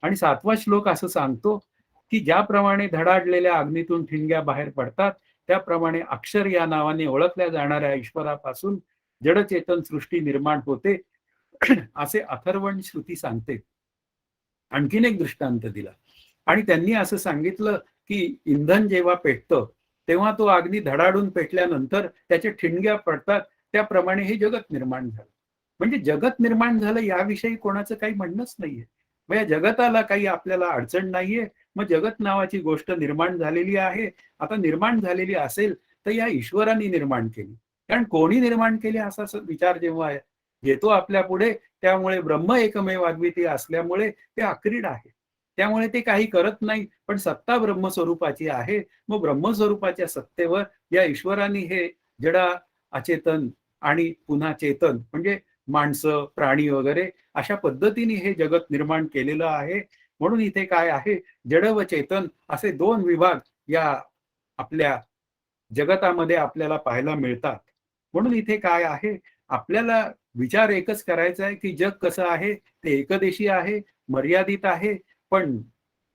आणि 7वा श्लोक असं सांगतो, की ज्याप्रमाणे धडाडलेल्या अग्नीतून ठिणग्या बाहेर पडतात, त्याप्रमाणे अक्षर या नावाने ओळखल्या जाणाऱ्या ईश्वरापासून जडचेतन सृष्टी निर्माण होते असे अथर्वण श्रुती सांगते. आणखीन एक दृष्टांत दिला आणि त्यांनी असं सांगितलं, की इंधन जेव्हा पेटतं तेव्हा तो अग्नी धडाडून पेटल्यानंतर त्याच्या ठिणग्या पडतात, त्याप्रमाणे हे जगत निर्माण झालं. म्हणजे जगत निर्माण झालं याविषयी कोणाचं काही म्हणणंच नाहीये. मग या जगताला काही आपल्याला अडचण नाहीये. मग जगत नावाची गोष्ट निर्माण झालेली आहे. आता निर्माण झालेली असेल तर या ईश्वराने निर्माण केली. कारण कोणी निर्माण केले असा विचार जेव्हा येतो आपल्या पुढे, त्यामुळे ब्रह्म एकमेव अद्वितीय असल्यामुळे ते अक्रीड आहे. त्यामुळे ते काही करत नाही, पण सत्ता ब्रह्मस्वरूपाची आहे. मग ब्रह्मस्वरूपाच्या सत्तेवर या ईश्वराने हे जडा, अचेतन आणि पुन्हा चेतन म्हणजे माणसं, प्राणी वगैरे अशा पद्धतीने हे जगत निर्माण केलेलं आहे. म्हणून इथे काय आहे, जड व चेतन असे 2 विभाग या आपल्या जगतामध्ये आपल्याला पाहायला मिळतात. म्हणून इथे काय आहे, आपल्याला विचार एकच करायचा आहे, की जग कसं आहे, ते एकदेशी आहे, मर्यादित आहे. पण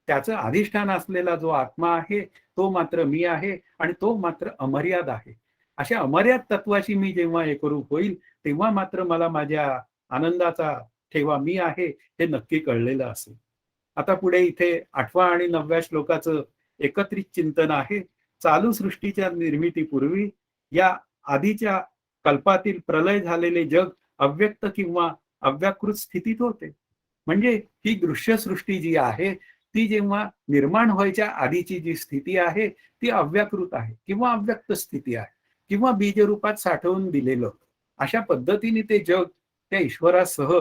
त्याचं अधिष्ठान असलेला जो आत्मा आहे, तो मात्र मी आहे आणि तो मात्र अमर्याद आहे. अशा अमर्याद तत्वाशी मी जेव्हा एकरूप होईल, तेव्हा मात्र मला माझ्या आनंदाचा ठेवा मी आहे हे नक्की कळलेलं असेल. आता पुढे इथे 8व्या आणि 9व्या श्लोकाचं एकत्रित चिंतन आहे. चालू सृष्टीच्या निर्मितीपूर्वी या आधीच्या कल्पातील प्रलय झालेले जग अव्यक्त किंवा अव्याकृत स्थितीत होते. म्हणजे ही दृश्य सृष्टी जी आहे ती जेव्हा निर्माण व्हायच्या आधीची जी स्थिती आहे ती अव्याकृत आहे किंवा अव्यक्त स्थिती आहे किंवा बीजरूपात साठवून दिलेलं. अशा पद्धतीने ते जग त्या ईश्वरासह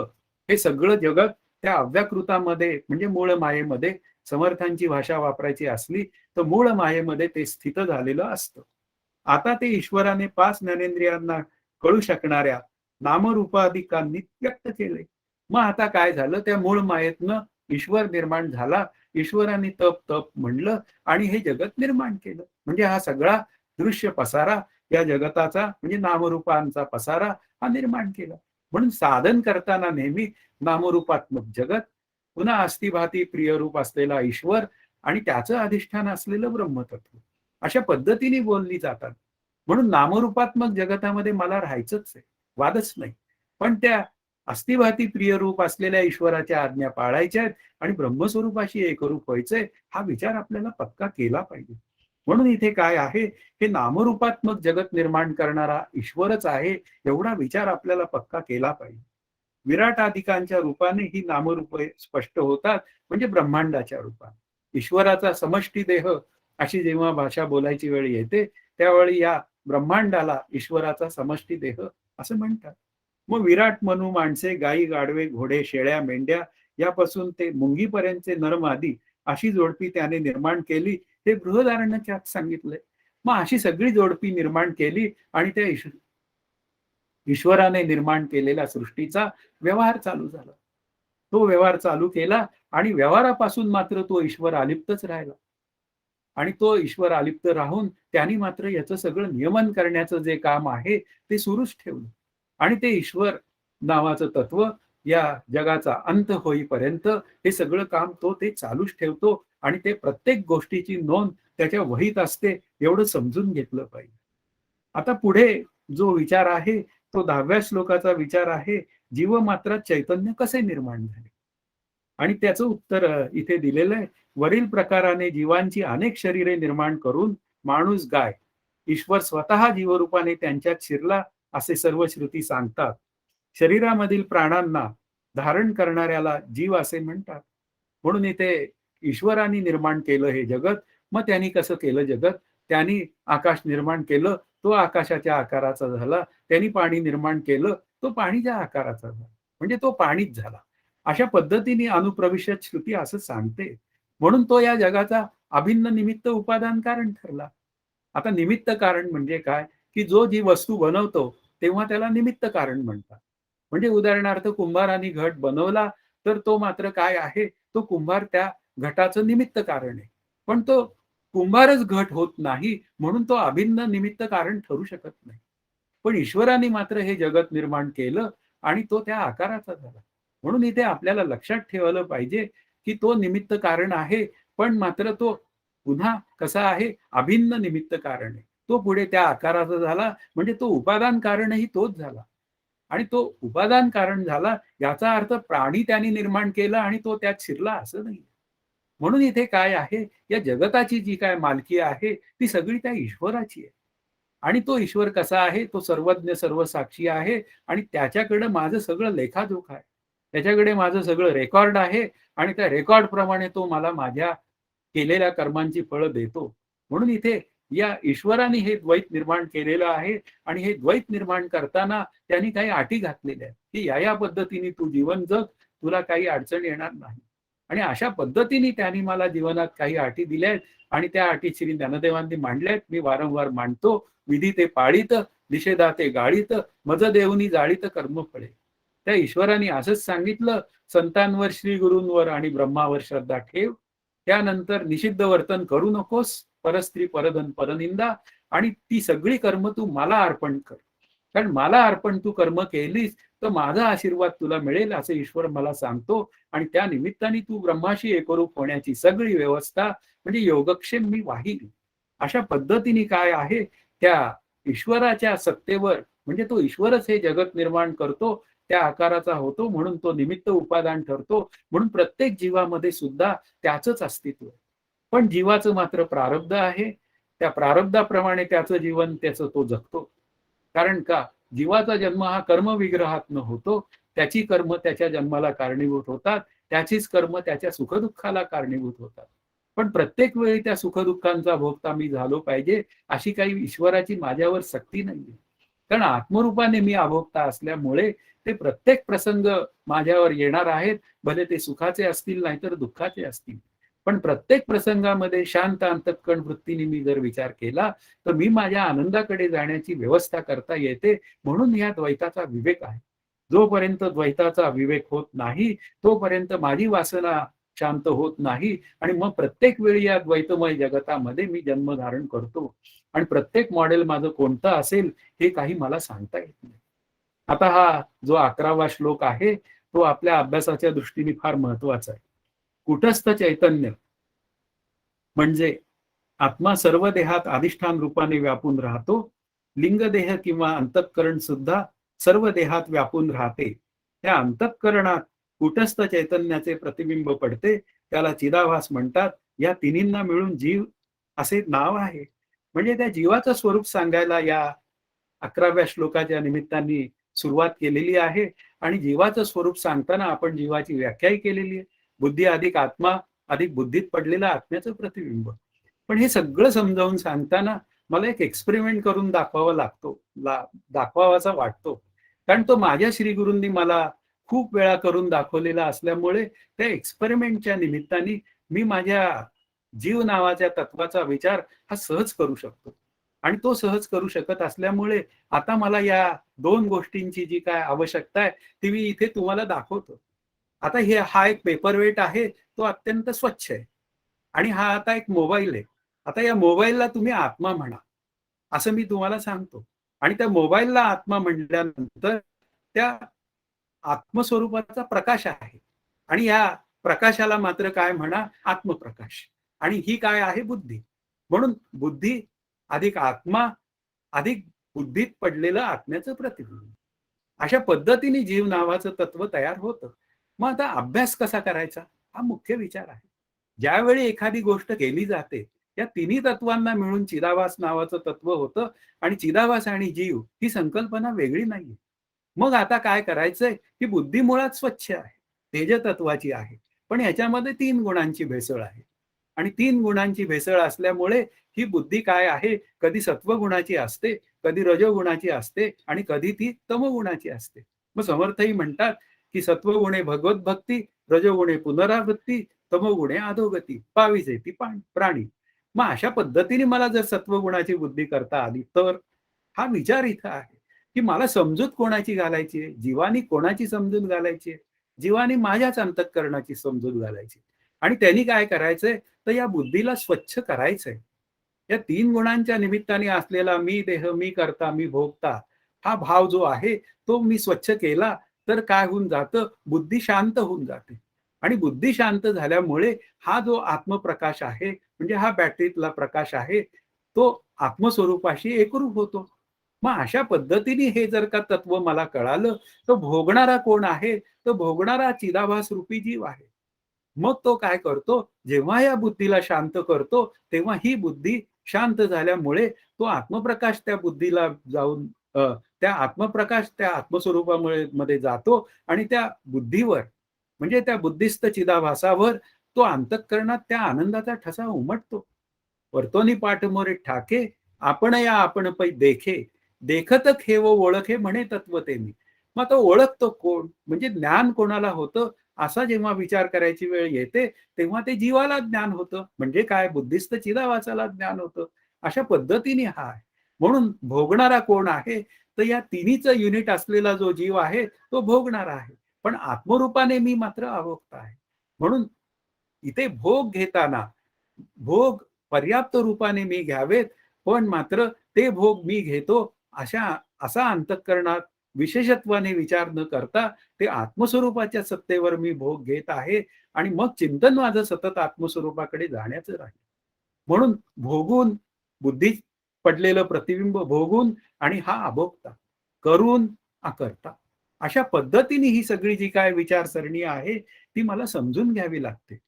हे सगळं जगत त्या अव्याकृतामध्ये म्हणजे मूळ मायेमध्ये, समर्थांची भाषा वापरायची असली तर मूळ मायेमध्ये ते स्थित झालेलं असतं. आता ते ईश्वराने 5 ज्ञानेंद्रियांना कळू शकणाऱ्या नामरूपाधिकांनी व्यक्त केले. मग आता काय झालं, त्या मूळ मायेतनं ईश्वर निर्माण झाला. ईश्वराने तप तप म्हणलं आणि हे जगत निर्माण केलं. म्हणजे हा सगळा दृश्य पसारा या जगताचा म्हणजे नामरूपांचा पसारा हा निर्माण केला. म्हणून साधन करताना नेहमी नामरूपात्मक जगत, पुन्हा अस्थिभाती प्रियरूप असलेला ईश्वर आणि त्याचं अधिष्ठान असलेलं ब्रह्मतत्व अशा पद्धतीने बोलली जातात. म्हणून नामरूपात्मक जगतामध्ये मला राहायचंच आहे, वादच नाही. पण त्या अस्थिभाती प्रियरूप असलेल्या ईश्वराच्या आज्ञा पाळायच्या आहेत आणि ब्रह्मस्वरूपाशी एकरूप व्हायचंय, हा विचार आपल्याला पक्का केला पाहिजे. म्हणून इथे काय आहे, हे नामरूपात्मक जगत निर्माण करणारा ईश्वरच आहे एवढा विचार आपल्याला पक्का केला पाहिजे. विराटादिकांच्या रूपाने ही नामरूपे स्पष्ट होतात म्हणजे ब्रह्मांडाच्या रूपाने. ईश्वराचा समष्टी देह अशी जेव्हा भाषा बोलायची वेळ येते, त्यावेळी या ब्रह्मांडाला ईश्वराचा समष्टी देह असं म्हणतात. मग विराट मनू माणसे, गायी, गाढवे, घोडे, शेळ्या, मेंढ्या यापासून ते मुंगीपर्यंतचे नरमादी अशी जोडपी त्याने निर्माण केली, हे बृहदारण्यात सांगितलंय. मग अशी सगळी जोडपी निर्माण केली आणि त्या ईश्वराने निर्माण केलेल्या सृष्टीचा व्यवहार चालू झाला. तो व्यवहार चालू केला आणि व्यवहारापासून मात्र तो ईश्वर अलिप्तच राहिला. आणि तो ईश्वर अलिप्त राहून त्यांनी मात्र याचं सगळं नियमन करण्याचं जे काम आहे ते सुरूच ठेवलं. आणि ते ईश्वर नावाचं तत्व या जगाचा अंत होईपर्यंत हे सगळं काम ते चालूच ठेवतो आणि ते प्रत्येक गोष्टीची नोंद त्याच्या वहीत असते, एवढं समजून घेतलं पाहिजे. आता पुढे जो विचार आहे तो 10व्या श्लोकाचा विचार आहे, जीवमात्रात चैतन्य कसे निर्माण झाले? आणि त्याचं उत्तर इथे दिलेलं आहे. वरील प्रकाराने जीवांची अनेक शरीरे निर्माण करून माणूस, गाय, ईश्वर स्वतः जीवरूपाने त्यांच्यात शिरला असे सर्व श्रुती सांगतात. शरीरामधील प्राणांना धारण करणाऱ्याला जीव असे म्हणतात. म्हणून इथे ईश्वराने निर्माण केलं हे जगत. मग त्यांनी कसं केलं जगत? त्यांनी आकाश निर्माण केलं, तो आकाशाच्या आकाराचा झाला. त्यांनी पाणी निर्माण केलं, तो पाणीच्या आकाराचा झाला. म्हणजे तो पाणीच झाला. अशा पद्धतीने अनुप्रविष्ट श्रुती असं सांगते. म्हणून तो या जगाचा अभिन्न निमित्त उपादान कारण ठरला. आता निमित्त कारण म्हणजे काय? की जी वस्तू बनवतो तेव्हा त्याला निमित्त कारण म्हणतात. म्हणजे उदाहरणार्थ कुंभाराने घट बनवला, तर तो मात्र काय आहे? तो कुंभार त्या घटाचं निमित्त कारण आहे. पण तो कुंभारच घट होत नाही, म्हणून तो अभिन्न निमित्त कारण ठरू शकत नाही. पण ईश्वराने मात्र हे जगत निर्माण केलं आणि तो त्या आकाराचा झाला. म्हणून इथे आपल्याला लक्षात ठेवलं पाहिजे, की तो निमित्त कारण आहे, पण मात्र तो पुन्हा कसा आहे? अभिन्न निमित्त कारण आहे. तो पुढे त्या आकाराचा झाला, म्हणजे तो उपादान कारणही तोच झाला. आणि तो उपादान कारण झाला याचा अर्थ प्राणी त्याने निर्माण केला आणि तो त्यात शिरला असं नाही. म्हणून इथे काय आहे? या जगताची जी काय मालकी आहे ती सगळी त्या ईश्वराची आहे. आणि तो ईश्वर कसा आहे? तो सर्वज्ञ सर्वसाक्षी आहे आणि त्याच्याकडे माझं सगळं लेखाजोखा आहे. त्याच्याकडे माझं सगळं रेकॉर्ड आहे आणि त्या रेकॉर्ड प्रमाणे तो मला माझ्या केलेल्या कर्मांची फळं देतो. म्हणून इथे या ईश्वराने हे द्वैत निर्माण केलेलं आहे आणि हे द्वैत निर्माण करताना त्यांनी काही अटी घातलेल्या आहेत, की या पद्धतीने तू जीवन जग, तुला काही अडचण येणार नाही. आणि अशा पद्धतीने त्यांनी मला जीवनात काही अटी दिल्या आहेत आणि त्या अटी श्री ज्ञानदेवांनी मांडल्यात. मी वारंवार मांडतो. विधी ते पाळीत, निषेधा ते गाळीत, मज देऊनी जाळीत कर्मफळे. त्या ईश्वराने असंच सांगितलं, संतांवर, श्री गुरूंवर आणि ब्रह्मावर श्रद्धा ठेव. त्यानंतर निषिद्ध वर्तन करू नकोस, परस्त्री, परधन, परनिंदा, आणि ती सगळी कर्म तू मला अर्पण कर. कारण मला अर्पण तू कर्म केलीस तर माझा आशीर्वाद तुला मिळेल असं ईश्वर मला सांगतो. आणि त्या निमित्ताने तू ब्रह्माशी एकरूप होण्याची सगळी व्यवस्था म्हणजे योगक्षेम मी वाहिली. अशा पद्धतीने काय आहे? त्या ईश्वराच्या सत्तेवर, म्हणजे तो ईश्वरच हे जगत निर्माण करतो, त्या आकाराचा होतो, म्हणून तो निमित्त उपादान ठरतो. म्हणून प्रत्येक जीवामध्ये सुद्धा त्याचंच अस्तित्व आहे. पण जीवाचं मात्र प्रारब्ध आहे. त्या प्रारब्धाप्रमाणे त्याचं जीवन त्याचं तो जगतो. कारण का? जीवाचा जन्म हा कर्मविग्रहातून होतो. त्याची कर्म त्याच्या जन्माला कारणीभूत होतात. त्याचीच कर्म त्याच्या सुखदुःखाला कारणीभूत होतात. पण प्रत्येक वेळी त्या सुखदुःखांचा भोगता मी झालो पाहिजे अशी काही ईश्वराची माझ्यावर सक्ती नाहीये. कारण आत्मरूपाने मी अभोक्ता असल्यामुळे ते प्रत्येक प्रसंग माझ्यावर येणार आहेत. भले ते सुखाचे असतील नाहीतर दुःखाचे असतील. पण प्रत्येक प्रसंगामध्ये शांत अंतःकरण वृत्तीने मी जर विचार केला तर मी माझ्या आनंदाकडे जाण्याची व्यवस्था करता येते. म्हणून या द्वैताचा विवेक आहे. जोपर्यंत द्वैताचा विवेक होत नाही तोपर्यंत माझी वासना शांत होत नाही. आणि मग प्रत्येक वेळी या द्वैतमय जगतामध्ये मी जन्म धारण करतो. आणि प्रत्येक मॉडेल माझं कोणतं असेल हे काही मला सांगता येत नाही. आता हा जो 11वा श्लोक आहे तो आपल्या अभ्यासाच्या दृष्टीने फार महत्वाचा आहे. कुटस्थ चैतन्य म्हणजे आत्मा सर्व देहात अधिष्ठान रूपाने व्यापून राहतो. लिंगदेह किंवा अंतःकरण सुद्धा सर्व देहात व्यापून राहते. त्या अंतःकरणात कुटस्थ चैतन्याचे प्रतिबिंब पडते. त्याला चिदाभास म्हणतात. या तिन्हींना मिळून जीव असे नाव आहे. म्हणजे त्या जीवाचं स्वरूप सांगायला या 11व्या श्लोकाच्या निमित्ताने सुरुवात केलेली आहे. आणि जीवाचं स्वरूप सांगताना आपण जीवाची व्याख्याही केलेली आहे. बुद्धी अधिक आत्मा अधिक बुद्धीत पडलेला आत्म्याचं प्रतिबिंब. पण हे सगळं समजावून सांगताना मला एक एक्सपेरिमेंट करून दाखवावा लागतो, दाखवावासा वाटतो. कारण तो माझ्या श्रीगुरूंनी मला खूप वेळा करून दाखवलेला असल्यामुळे त्या एक्सपेरिमेंटच्या निमित्ताने मी माझ्या जीव नावाच्या तत्वाचा विचार हा सहज करू शकतो. आणि तो सहज करू शकत असल्यामुळे आता मला या 2 गोष्टींची जी काय आवश्यकता आहे, ती मी इथे तुम्हाला दाखवतो. आता हा एक पेपरवेट आहे, तो अत्यंत स्वच्छ आहे. आणि हा आता एक मोबाईल आहे. आता या मोबाईलला तुम्ही आत्मा म्हणा, असं मी तुम्हाला सांगतो. आणि त्या मोबाईलला आत्मा म्हटल्यानंतर त्या आत्मस्वरूपाचा प्रकाश आहे. आणि या प्रकाशाला मात्र काय म्हणा, आत्मप्रकाश. आणि ही काय आहे, बुद्धी. म्हणून बुद्धी अधिक आत्मा अधिक बुद्धीत पडलेलं आत्म्याचं प्रतिबिंब. अशा पद्धतीने जीव नावाचं तत्व तयार होतं. मग आता अभ्यास कसा करायचा? हा मुख्य विचार आहे. ज्यावेळी एखादी गोष्ट केली जाते, या तिन्ही तत्वांना मिळून चिदाभास नावाचं तत्व होतं आणि चिदाभास आणि जीव ही संकल्पना वेगळी नाहीये. मग आता काय करायचंय, ही बुद्धी मुळात स्वच्छ आहे, तेजतत्वाची आहे. पण ह्याच्यामध्ये 3 गुणांची भेसळ आहे. आणि 3 गुणांची भेसळ असल्यामुळे ही बुद्धी काय आहे, कधी सत्वगुणाची असते, कधी रजोगुणाची असते आणि कधी ती तमोगुणाची असते. मग समर्थही म्हणतात, की सत्वगुणे भगवत भक्ती, रजोगुणे पुनरावृत्ती, तमोगुणे अधोगती, पाविजे ती प्राणी. मग अशा पद्धतीने मला जर सत्वगुणाची बुद्धी करता आली तर हा विचार इथं आहे, की मला समजूत कोणाची घालायची आहे, जीवानी कोणाची समजूत घालायची आहे, जीवानी माझ्याच अंतःकरणाची समजूत घालायची. आणि त्यांनी काय करायचंय, तर या बुद्धीला स्वच्छ करायचंय. या 3 गुणांच्या निमित्ताने असलेला मी देह, मी कर्ता, मी भोगता हा भाव जो आहे, तो मी स्वच्छ केला तर काय होऊन जातं, बुद्धी शांत होऊन जाते. आणि बुद्धी शांत झाल्यामुळे हा जो आत्मप्रकाश आहे, म्हणजे हा बॅटरीतला प्रकाश आहे, तो आत्मस्वरूपाशी एकरूप होतो. मग अशा पद्धतीने हे जर का तत्व मला कळालं, तर भोगणारा कोण आहे? तर भोगणारा चिदाभास रूपी जीव आहे. मग तो काय करतो, जेव्हा या बुद्धीला शांत करतो, तेव्हा ही बुद्धी शांत झाल्यामुळे तो आत्मप्रकाश त्या बुद्धीला जाऊन त्या आत्मप्रकाश त्या आत्मस्वरूपामुळे मध्ये जातो आणि त्या बुद्धीवर म्हणजे त्या बुद्धिस्त चिदाभासावर तो अंतःकरणात त्या आनंदाचा ठसा उमटतो. "वर्तोनी पाठ मोरे ठाके, आपण या आपण पै देखे, देखत खेव ओळखे म्हणे तत्व ते मी." मग तो ओळखतो कोण? म्हणजे ज्ञान कोणाला होतं? असा जेव्हा विचार करायची वेळ येते, तेव्हा ते जीवाला ज्ञान होतं. म्हणजे काय? बुद्धिस्त चिदाभासाला ज्ञान होतं. अशा पद्धतीने हा आहे. म्हणून भोगणारा कोण आहे? तर या तिन्हीचं युनिट असलेला जो जीव आहे, तो भोगणारा आहे. पण आत्मरूपाने मी मात्र अभोक्ता आहे. म्हणून इथे भोग घेताना, भोग पर्याप्त रूपाने मी घ्यावेत, पण मात्र ते भोग मी घेतो असा अंतःकरणात विशेषत्वाने विचार न करता ते आत्मस्वरूपाच्या सत्तेवर मी भोग घेत आहे आणि मग चिंतन माझं सतत आत्मस्वरूपाकडे जाण्याचं राहील. म्हणून भोगून बुद्धीत पडलेलं प्रतिबिंब भोगून आणि हा अभोगता, करून अकर्ता. अशा पद्धतीने ही सगळी जी काय विचारसरणी आहे, ती मला समजून घ्यावी लागते.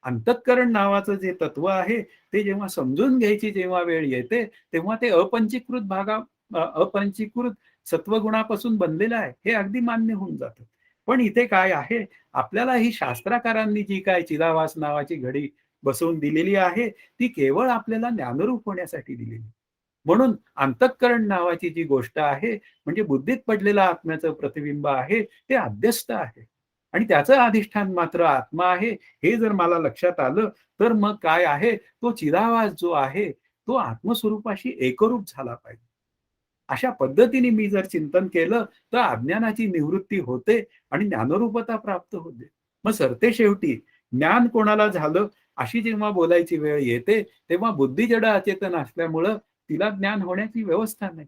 अंतःकरण नावाचं जे तत्व आहे, ते जेव्हा समजून घ्यायची जेव्हा वेळ येते, तेव्हा ते अपंचीकृत सत्वगुणापासून बनलेलं आहे, हे अगदी मान्य होऊन जातं. पण इथे काय आहे, आपल्याला ही शास्त्रकारांनी जी काय चिदाभास नावाची घडी बसवून दिलेली आहे, ती केवळ आपल्याला ज्ञानरूप होण्यासाठी दिलेली. म्हणून अंतःकरण नावाची जी गोष्ट आहे, म्हणजे बुद्धीत पडलेलं आत्म्याचं प्रतिबिंब आहे, ते अध्यस्त आहे. आणि त्याचं अधिष्ठान मात्र आत्मा आहे. हे जर मला लक्षात आलं, तर मग काय आहे, तो चिदाभास जो आहे, तो आत्मस्वरूपाशी एकरूप झाला पाहिजे. अशा पद्धतीने मी जर चिंतन केलं, तर अज्ञानाची निवृत्ती होते आणि ज्ञानरूपता प्राप्त होते. मग सरतेशेवटी ज्ञान कोणाला झालं, अशी जेव्हा बोलायची वेळ येते, तेव्हा बुद्धी जड अचेतन असल्यामुळं तिला ज्ञान होण्याची व्यवस्था नाही.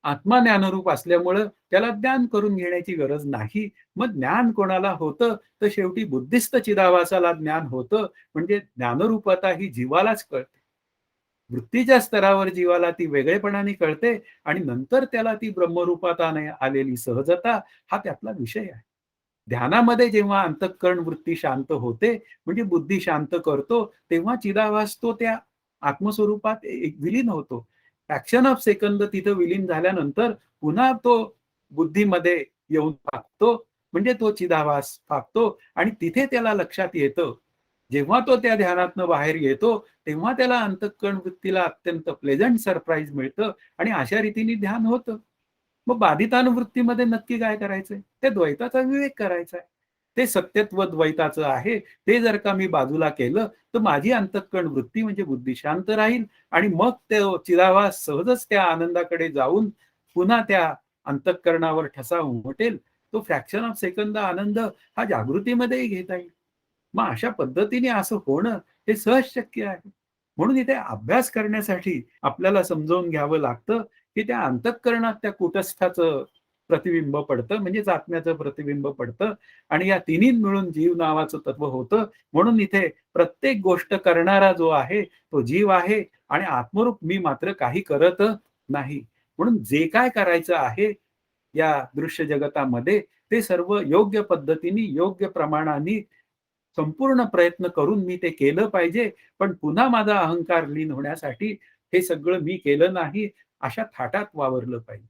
आत्मा ज्ञानरूप असल्यामुळं त्याला ज्ञान करून घेण्याची गरज नाही. मग ज्ञान कोणाला होतं, तर शेवटी बुद्धिस्त चिदाभासाला ज्ञान होतं. म्हणजे ज्ञानरूपता ही जीवालाच कळते. वृत्तीच्या स्तरावर जीवाला ती वेगळेपणाने कळते आणि नंतर त्याला ती ब्रह्मरूपात आलेली सहजता हा त्यातला विषय आहे. ध्यानामध्ये जेव्हा अंतःकरण वृत्ती शांत होते, म्हणजे बुद्धी शांत करतो, तेव्हा चिदाभास तो त्या आत्मस्वरूपात विलीन होतो. फ्रॅक्शन ऑफ सेकंद तिथं विलीन झाल्यानंतर पुन्हा तो बुद्धीमध्ये येऊन फाकतो, म्हणजे तो चिदाभास फाकतो आणि तिथे त्याला लक्षात येतं, जेव्हा तो त्या ध्यानातनं बाहेर येतो, तेव्हा त्याला अंतःकरण वृत्तीला अत्यंत प्लेझंट सरप्राईज मिळतं आणि अशा रीतीने ध्यान होतं. मग बाधितानुवृत्तीमध्ये नक्की काय करायचंय? ते द्वैताचा विवेक करायचा आहे. ते सत्यत्व द्वैताचं आहे. ते जर का मी बाजूला केलं, तर माझी अंतःकरण वृत्ती म्हणजे बुद्धी शांत राहील आणि मग तो चिदाभास सहजच त्या आनंदाकडे जाऊन पुन्हा त्या अंतःकरणावर ठसा उमटेल. तो फ्रॅक्शन ऑफ सेकंद आनंद हा जागृतीमध्येही घेता येईल. मग अशा पद्धतीने असं होणं हे सहज शक्य आहे. म्हणून इथे अभ्यास करण्यासाठी आपल्याला समजावून घ्यावं लागतं, की त्या अंतःकरणात त्या कूटस्थाचं प्रतिबिंब पडतं, म्हणजेच आत्म्याचं प्रतिबिंब पडतं आणि या तिन्ही मिळून जीव नावाचं तत्व होतं. म्हणून इथे प्रत्येक गोष्ट करणारा जो आहे, तो जीव आहे आणि आत्मरूप मी मात्र काही करत नाही. म्हणून जे काय करायचं आहे या दृश्य जगतामध्ये, ते सर्व योग्य पद्धतीने, योग्य प्रमाणाने संपूर्ण प्रयत्न करून मी ते केलं पाहिजे. पण पुन्हा माझा अहंकार लीन होण्यासाठी हे सगळं मी केलं नाही, अशा थाटात वावरलं पाहिजे.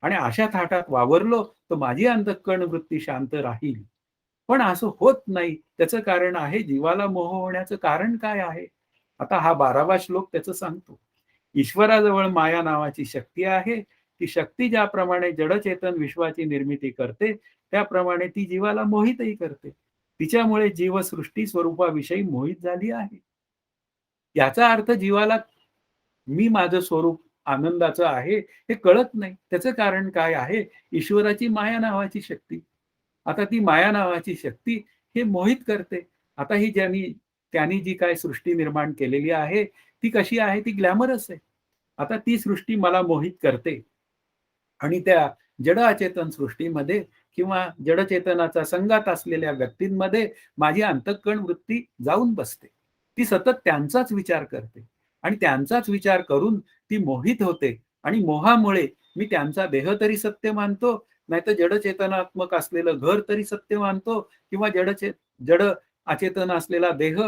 आणि अशा थाटात वावरलो, तर माझी अंतःकरण वृत्ती शांत राहील. पण असं होत नाही. त्याचं कारण आहे जीवाला मोह होण्याचं कारण काय आहे? आता हा 12वा श्लोक त्याचं सांगतो. ईश्वराजवळ माया नावाची शक्ती आहे. ती शक्ती ज्याप्रमाणे जडचेतन विश्वाची निर्मिती करते, त्याप्रमाणे ती जीवाला मोहितही करते. तिच्यामुळे जीवसृष्टी स्वरूपाविषयी मोहित झाली आहे. याचा अर्थ जीवाला मी माझं स्वरूप आनंदाचं आहे हे कळत नाही. त्याचं कारण काय आहे? ईश्वराची माया नावाची शक्ती. आता ती माया नावाची शक्ती हे मोहित करते. आता ही त्यांनी जी काही सृष्टी निर्माण केलेली आहे, ती कशी आहे? ती ग्लॅमरस आहे. आता ती सृष्टी मला मोहित करते आणि त्या जड अचेतन सृष्टीमध्ये किंवा जडचेतनाचा संघात असलेल्या व्यक्तींमध्ये माझी अंतःकरण वृत्ती जाऊन बसते. ती सतत त्यांचाच विचार करते आणि त्यांचाच विचार करून ती मोहित होते आणि मोहामुळे मी त्यांचा देह तरी सत्य मानतो, नाहीतर जडचेतनात्मक असलेलं घर तरी सत्य मानतो किंवा जड अचेतन असलेला देह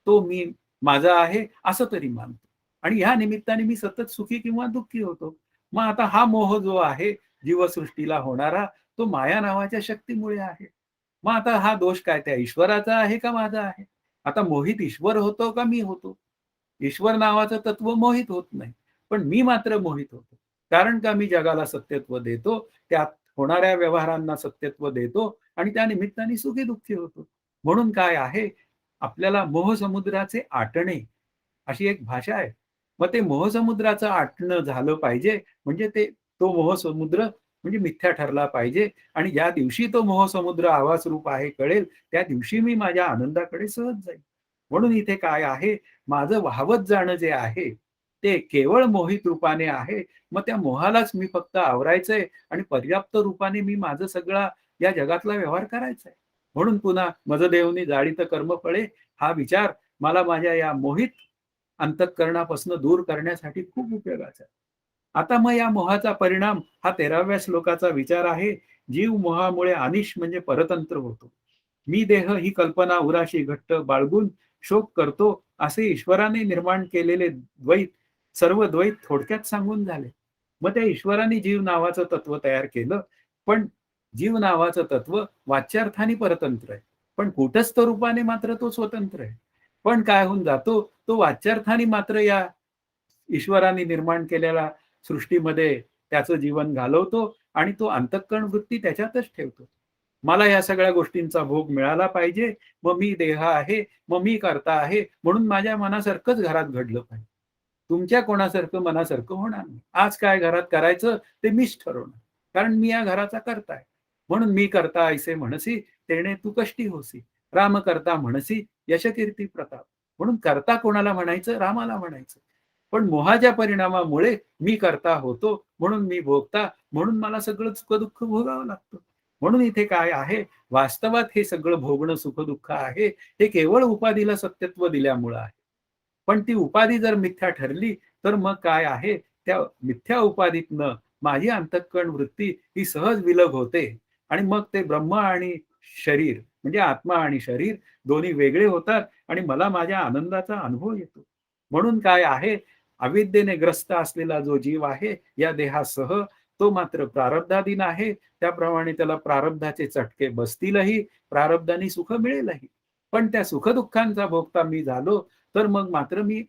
तो मी माझा आहे असं तरी मानतो. आणि ह्या निमित्ताने मी सतत सुखी किंवा दुःखी होतो. मग आता हा मोह जो आहे जीवसृष्टीला होणारा, तो माया नावाच्या शक्तीमुळे आहे. मग आता हा दोष काय त्या ईश्वराचा आहे का माझा आहे? आता मोहित ईश्वर होतो का मी होतो? ईश्वर नावाचं तत्व मोहित होत नाही. पण मी मात्र मोहित होतो. कारण का मी जगाला सत्यत्व देतो, त्यात होणाऱ्या व्यवहारांना सत्यत्व देतो आणि त्या निमित्ताने सुखी-दुःखी होतो. म्हणून काय आहे, आपल्याला मोहसमुद्राचे आटणे अशी एक भाषा आहे. मग ते मोहसमुद्राचं आटणं झालं पाहिजे म्हणजे तो मोहसमुद्र म्हणजे मिथ्या ठरला पाहिजे आणि ज्या दिवशी तो मोहसमुद्र आभासरूप आहे कळेल, त्या दिवशी मी माझ्या आनंदाकडे सहज जाईल. म्हणून इथे काय आहे, माझं वाहवत जाणं जे आहे, ते केवळ मोहित रूपाने आहे. मग त्या मोहालाच मी फक्त आवरायचंय आणि पर्याप्त रूपाने मी माझं सगळा या जगातला व्यवहार करायचा आहे. म्हणून पुन्हा "मज देवनी जाळीत कर्मफळे" हा विचार मला माझ्या या मोहित अंतःकरणापासून दूर करण्यासाठी खूप उपयोगाचा आहे. आता मग या मोहाचा परिणाम हा 13व्या श्लोकाचा विचार आहे. जीव मोहामुळे अनिश म्हणजे परतंत्र होतो. मी देह ही कल्पना उराशी घट्ट बाळगून शोक करतो, असे ईश्वराने निर्माण केलेले सर्व द्वैत थोडक्यात सांगून झाले. मग त्या ईश्वराने जीव नावाचं तत्व तयार केलं. पण जीव नावाचं तत्व वाच्यार्थाने परतंत्र आहे. पण कूटस्थ रूपाने मात्र तो स्वतंत्र आहे. पण काय होऊन जातो, तो वाच्यार्थाने मात्र या ईश्वराने निर्माण केलेल्या सृष्टीमध्ये त्याचं जीवन घालवतो आणि तो अंतःकरण वृत्ती त्याच्यातच ठेवतो. मला या सगळ्या गोष्टींचा भोग मिळाला पाहिजे, मग मी देह आहे, मग मी कर्ता आहे, म्हणून माझ्या मनासारखंच घरात घडलं पाहिजे. तुमच्या कोणासारखं मनासारखं होणार नाही. आज काय घरात करायचं ते मीच ठरवणार. कारण मी या घराचा कर्ता आहे. म्हणून मी कर्ता ऐसे म्हणसी, तेणे तू कष्टी होसी. राम कर्ता म्हणसी, यश कीर्ती प्रताप. म्हणून कर्ता कोणाला म्हणायचं? रामाला म्हणायचं. पण मोहाच्या परिणामामुळे मी कर्ता होतो, म्हणून मी भोगता, म्हणून मला सगळं सुख-दुःख भोगावं लागतं. म्हणून इथे काय आहे, वास्तवात हे सगळं भोगणं सुख-दुःख आहे, हे केवळ उपाधीला सत्यत्व दिल्यामुळं आहे. पण ती उपाधी जर मिथ्या ठरली, तर मग काय आहे, त्या मिथ्या उपाधीतनं माझी अंतःकरण वृत्ती ही सहज विलग होते आणि मग ते ब्रह्म आणि शरीर म्हणजे आत्मा आणि शरीर दोन्ही वेगळे होतात आणि मला माझ्या आनंदाचा अनुभव येतो. म्हणून काय आहे, अविद्येने ग्रस्त असलेला जो जीव आहे या देहासह, तो मात्र प्रारब्धाधीन आहे. त्याप्रमाणे त्याला प्रारब्धाचे चटके बसतीलही, प्रारब्धाने सुख मिळेलही. पण त्या सुखदुःखांचा भोगता मी झालो, तर मग मात्र मी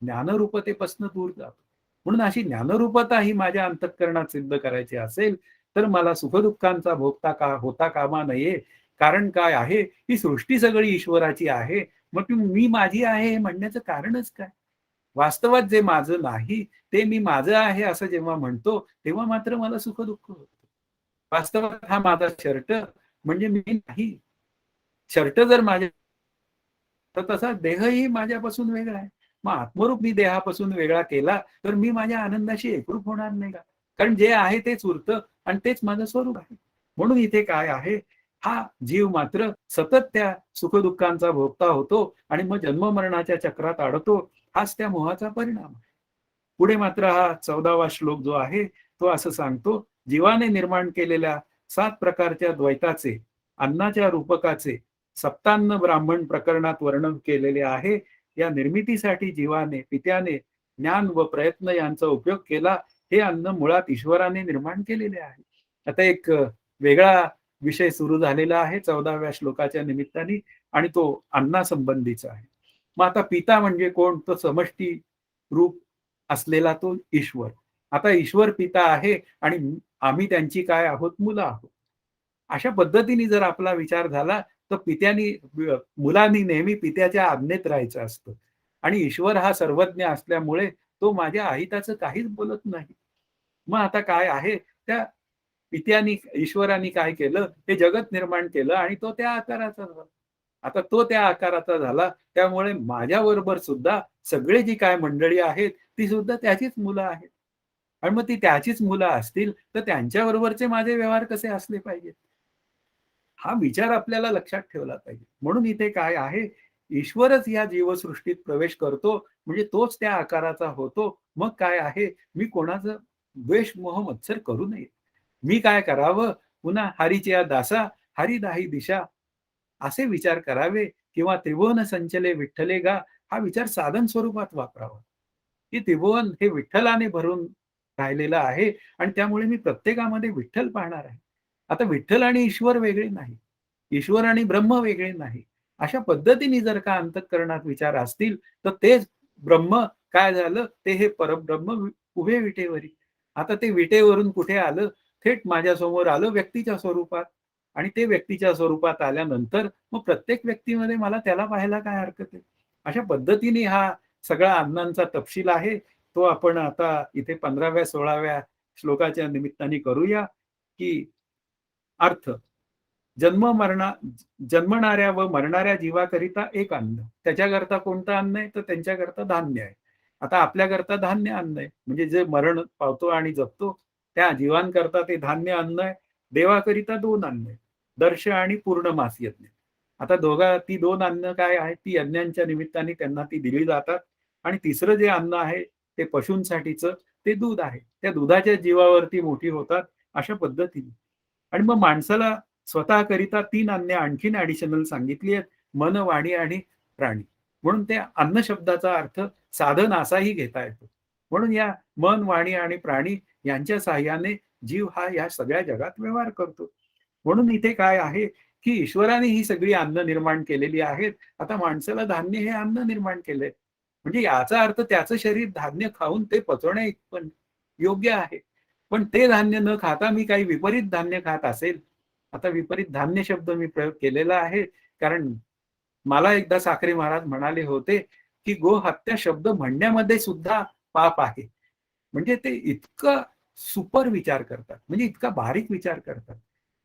ज्ञानरूपतेपासून दूर जातो. म्हणून अशी ज्ञानरूपता ही माझ्या अंतःकरणात सिद्ध करायची असेल, तर मला सुखदुःखांचा भोगता का होता कामा नये. कारण काय आहे, ही सृष्टी सगळी ईश्वराची आहे. मग ती मी माझी आहे हे म्हणण्याचं कारणच काय? वास्तवात जे माझं नाही, ते मी माझं आहे असं जेव्हा म्हणतो, तेव्हा मात्र मला सुख-दुःख होतं. वास्तवात हा माझा शर्ट म्हणजे मी नाही. शर्ट जर माझ्या तर तसा देहही माझ्यापासून वेगळा आहे. मग आत्मरूप मी देहापासून वेगळा केला, तर मी माझ्या आनंदाशी एकरूप होणार नाही का? कारण जे आहे तेच उरतं आणि तेच माझं स्वरूप आहे. म्हणून इथे काय आहे, हा जीव मात्र सतत त्या सुख-दुःखांचा भोगता होतो आणि मग जन्म-मरणाच्या चक्रात अडतो. हाच त्या मोहाचा परिणाम आहे. पुढे मात्र हा 14वा श्लोक जो आहे, तो असं सांगतो, जीवाने निर्माण केलेल्या 7 प्रकारच्या द्वैताचे, अन्नाच्या रूपकाचे सप्तान्न ब्राह्मण प्रकरणात वर्णन केलेले आहे. या निर्मितीसाठी जीवाने, पित्याने ज्ञान व प्रयत्न यांचा उपयोग केला. हे अन्न मुळात ईश्वराने निर्माण केलेले आहे. आता एक वेगळा विषय सुरू झालेला आहे 14व्या श्लोकाच्या निमित्ताने आणि तो अन्नासंबंधीचा आहे. मग आता पिता म्हणजे कोण? तो समष्टी रूप असलेला तो ईश्वर. आता ईश्वर पिता आहे आणि आम्ही त्यांची काय आहोत? मुलं आहोत. अशा पद्धतीने जर आपला विचार झाला, तर मुलांनी नेहमी पित्याच्या आज्ञेत राहायचं असतं आणि ईश्वर हा सर्वज्ञ असल्यामुळे तो माझ्या अहिताचं काहीच बोलत नाही. मग आता काय आहे, त्या पित्यानी ईश्वराने काय केलं, हे जगत निर्माण केलं आणि तो त्या आकाराचा झाला. आता तो त्या आकाराचा झाला, त्यामुळे माझ्याबरोबर सुद्धा सगळे जी काय मंडळी आहेत, ती सुद्धा त्याचीच मुलं आहेत. आणि मग ती त्याचीच मुलं असतील, तर त्यांच्याबरोबरचे माझे व्यवहार कसे असले पाहिजेत? हा विचार आपल्याला लक्षात ठेवला पाहिजे. म्हणून इथे काय आहे, ईश्वरच या जीवसृष्टीत प्रवेश करतो, म्हणजे तोच त्या आकाराचा होतो. मग काय आहे, मी कोणाचं द्वेष, मोह, मत्सर करू नये. मी काय करावं, पुन्हा हरीच्या दासा, हरी दाही दिशा असे विचार करावे किंवा त्रिभुवन संचले विठ्ठले गा हा विचार साधन स्वरूपात वापरावा. की त्रिभुवन हे विठ्ठलाने भरून राहिलेलं आहे आणि त्यामुळे मी प्रत्येकामध्ये विठ्ठल पाहणार आहे. आता विठ्ठल आणि ईश्वर वेगळे नाही. ईश्वर आणि ब्रह्म वेगळे नाही. अशा पद्धतीने जर का अंतःकरणात विचार असतील, तर तेच ब्रह्म काय झालं, ते हे परब्रह्म उभे विटेवरी. आता ते विटेवरून कुठे आलं? थेट माझ्यासमोर आलं व्यक्तीच्या स्वरूपात आणि ते व्यक्तीच्या स्वरूपात आल्यानंतर मग प्रत्येक व्यक्तीमध्ये मला त्याला पाहायला काय हरकत आहे? अशा पद्धतीने हा सगळा अण्णांचा तपशील आहे. तो आपण आता इथे 15व्या 16व्या श्लोकाच्या निमित्ताने करूया, की अर्थ जन्म मरणा जन्मणाऱ्या व मरणाऱ्या जीवाकरिता एक अन्न. त्याच्याकरता कोणतं अन्न आहे? तर त्यांच्याकरता धान्य आहे. आता आपल्याकरता धान्य अन्न आहे. म्हणजे जे मरण पावतो आणि जगतो त्या जीवांकरता ते धान्य अन्न आहे. देवाकरिता 2 अन्न आहे. दर्श आणि पूर्णमास यज्ञ. आता ती 2 अन्न काय आहेत? ती यज्ञांच्या निमित्ताने त्यांना ती दिली जातात आणि तिसरं जे अन्न आहे ते पशूंसाठीचं ते दूध आहे. त्या दुधाच्या जीवावरती मोठी होतात अशा पद्धतीने. आणि मग माणसाला स्वतःकरिता 3 अन्ने आणखीन ॲडिशनल सांगितली आहेत. मन, वाणी आणि प्राणी. म्हणून त्या अन्न शब्दाचा अर्थ साधन असाही घेता येतो. म्हणून या मन, वाणी आणि प्राणी यांच्या सहाय्याने जीव हा या सगळ्या जगात व्यवहार करतो. म्हणून इथे काय आहे, की ईश्वराने ही सगळी अन्न निर्माण केलेली आहेत. आता माणसाला धान्य हे अन्न निर्माण केलंय. म्हणजे याचा अर्थ त्याचं शरीर धान्य खाऊन ते पचवणे पण योग्य आहे. पण ते धान्य न खाता मी काही विपरीत धान्य खात असेल, आता विपरीत धान्य शब्द मी प्रयोग केलेला आहे, कारण मला एकदा साखरे महाराज म्हणाले होते, की गोहत्या शब्द म्हणण्यामध्ये सुद्धा पाप आहे. म्हणजे ते इतकं सुपर विचार करतात, म्हणजे इतका बारीक विचार करतात.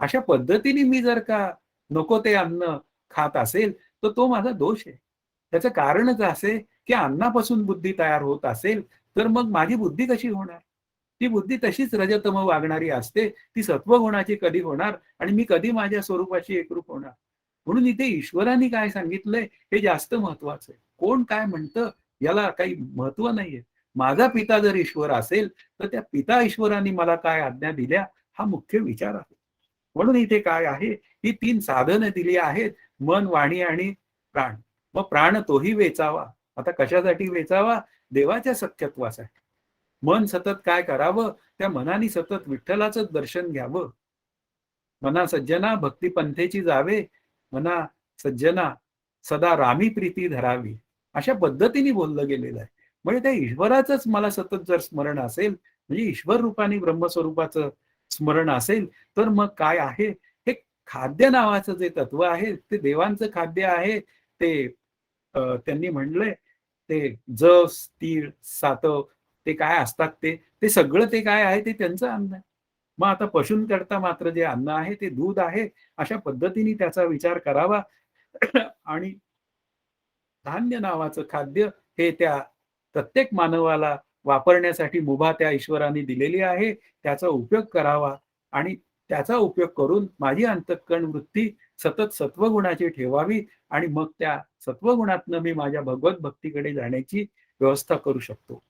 अशा पद्धतीने मी जर का नको ते अन्न खात असेल, तर तो माझा दोष आहे. त्याचं कारणच असे, की अन्नापासून बुद्धी तयार होत असेल, तर मग माझी बुद्धी कशी होणार? ती बुद्धी तशीच रजतम वागणारी असते. ती सत्वगुणाची कधी होणार आणि मी कधी माझ्या स्वरूपाशी एकरूप होणार? म्हणून इथे ईश्वराने काय सांगितलंय हे जास्त महत्वाचं आहे. कोण काय म्हणतं याला काही महत्व नाहीये. माझा पिता जर ईश्वर असेल, तर त्या पिता ईश्वराने मला काय आज्ञा दिल्या हा मुख्य विचार आहे. म्हणून इथे काय आहे, ही 3 साधनं दिली आहेत, मन, वाणी आणि प्राण. मग प्राण तोही वेचावा. आता कशासाठी वेचावा? देवाच्या सख्यत्वासाठी. मन सतत काय करावं? त्या मनाने सतत विठ्ठलाचं दर्शन घ्यावं. मना सज्जना भक्ती पंथेची जावे, म्हणा सज्जना सदा रामी प्रीती धरावी, अशा पद्धतीने बोललं गेलेलं आहे. म्हणजे त्या ईश्वराचंच मला सतत जर स्मरण असेल, म्हणजे ईश्वर रूपाने ब्रह्मस्वरूपाचं स्मरण असेल, तर मग काय आहे, हे खाद्य नावाचं जे तत्व आहे, ते देवांचं खाद्य आहे. ते त्यांनी म्हणलंय, ते जस, तीळ, सातव ते काय असतात ते सगळं ते काय आहे, ते त्यांचं अन्न आहे. मग आता पशूंकरता मात्र जे अन्न आहे, ते दूध आहे. अशा पद्धतीने त्याचा विचार करावा आणि धान्य नावाचं खाद्य हे त्या प्रत्येक मानवाला वापरण्यासाठी मुभा त्या ईश्वराने दिलेली आहे. त्याचा उपयोग करावा आणि त्याचा उपयोग करून माझी अंतःकरण वृत्ती सतत सत्वगुणाची ठेवावी आणि मग त्या सत्वगुणातनं मी माझ्या भगवत भक्तीकडे जाण्याची व्यवस्था करू शकतो.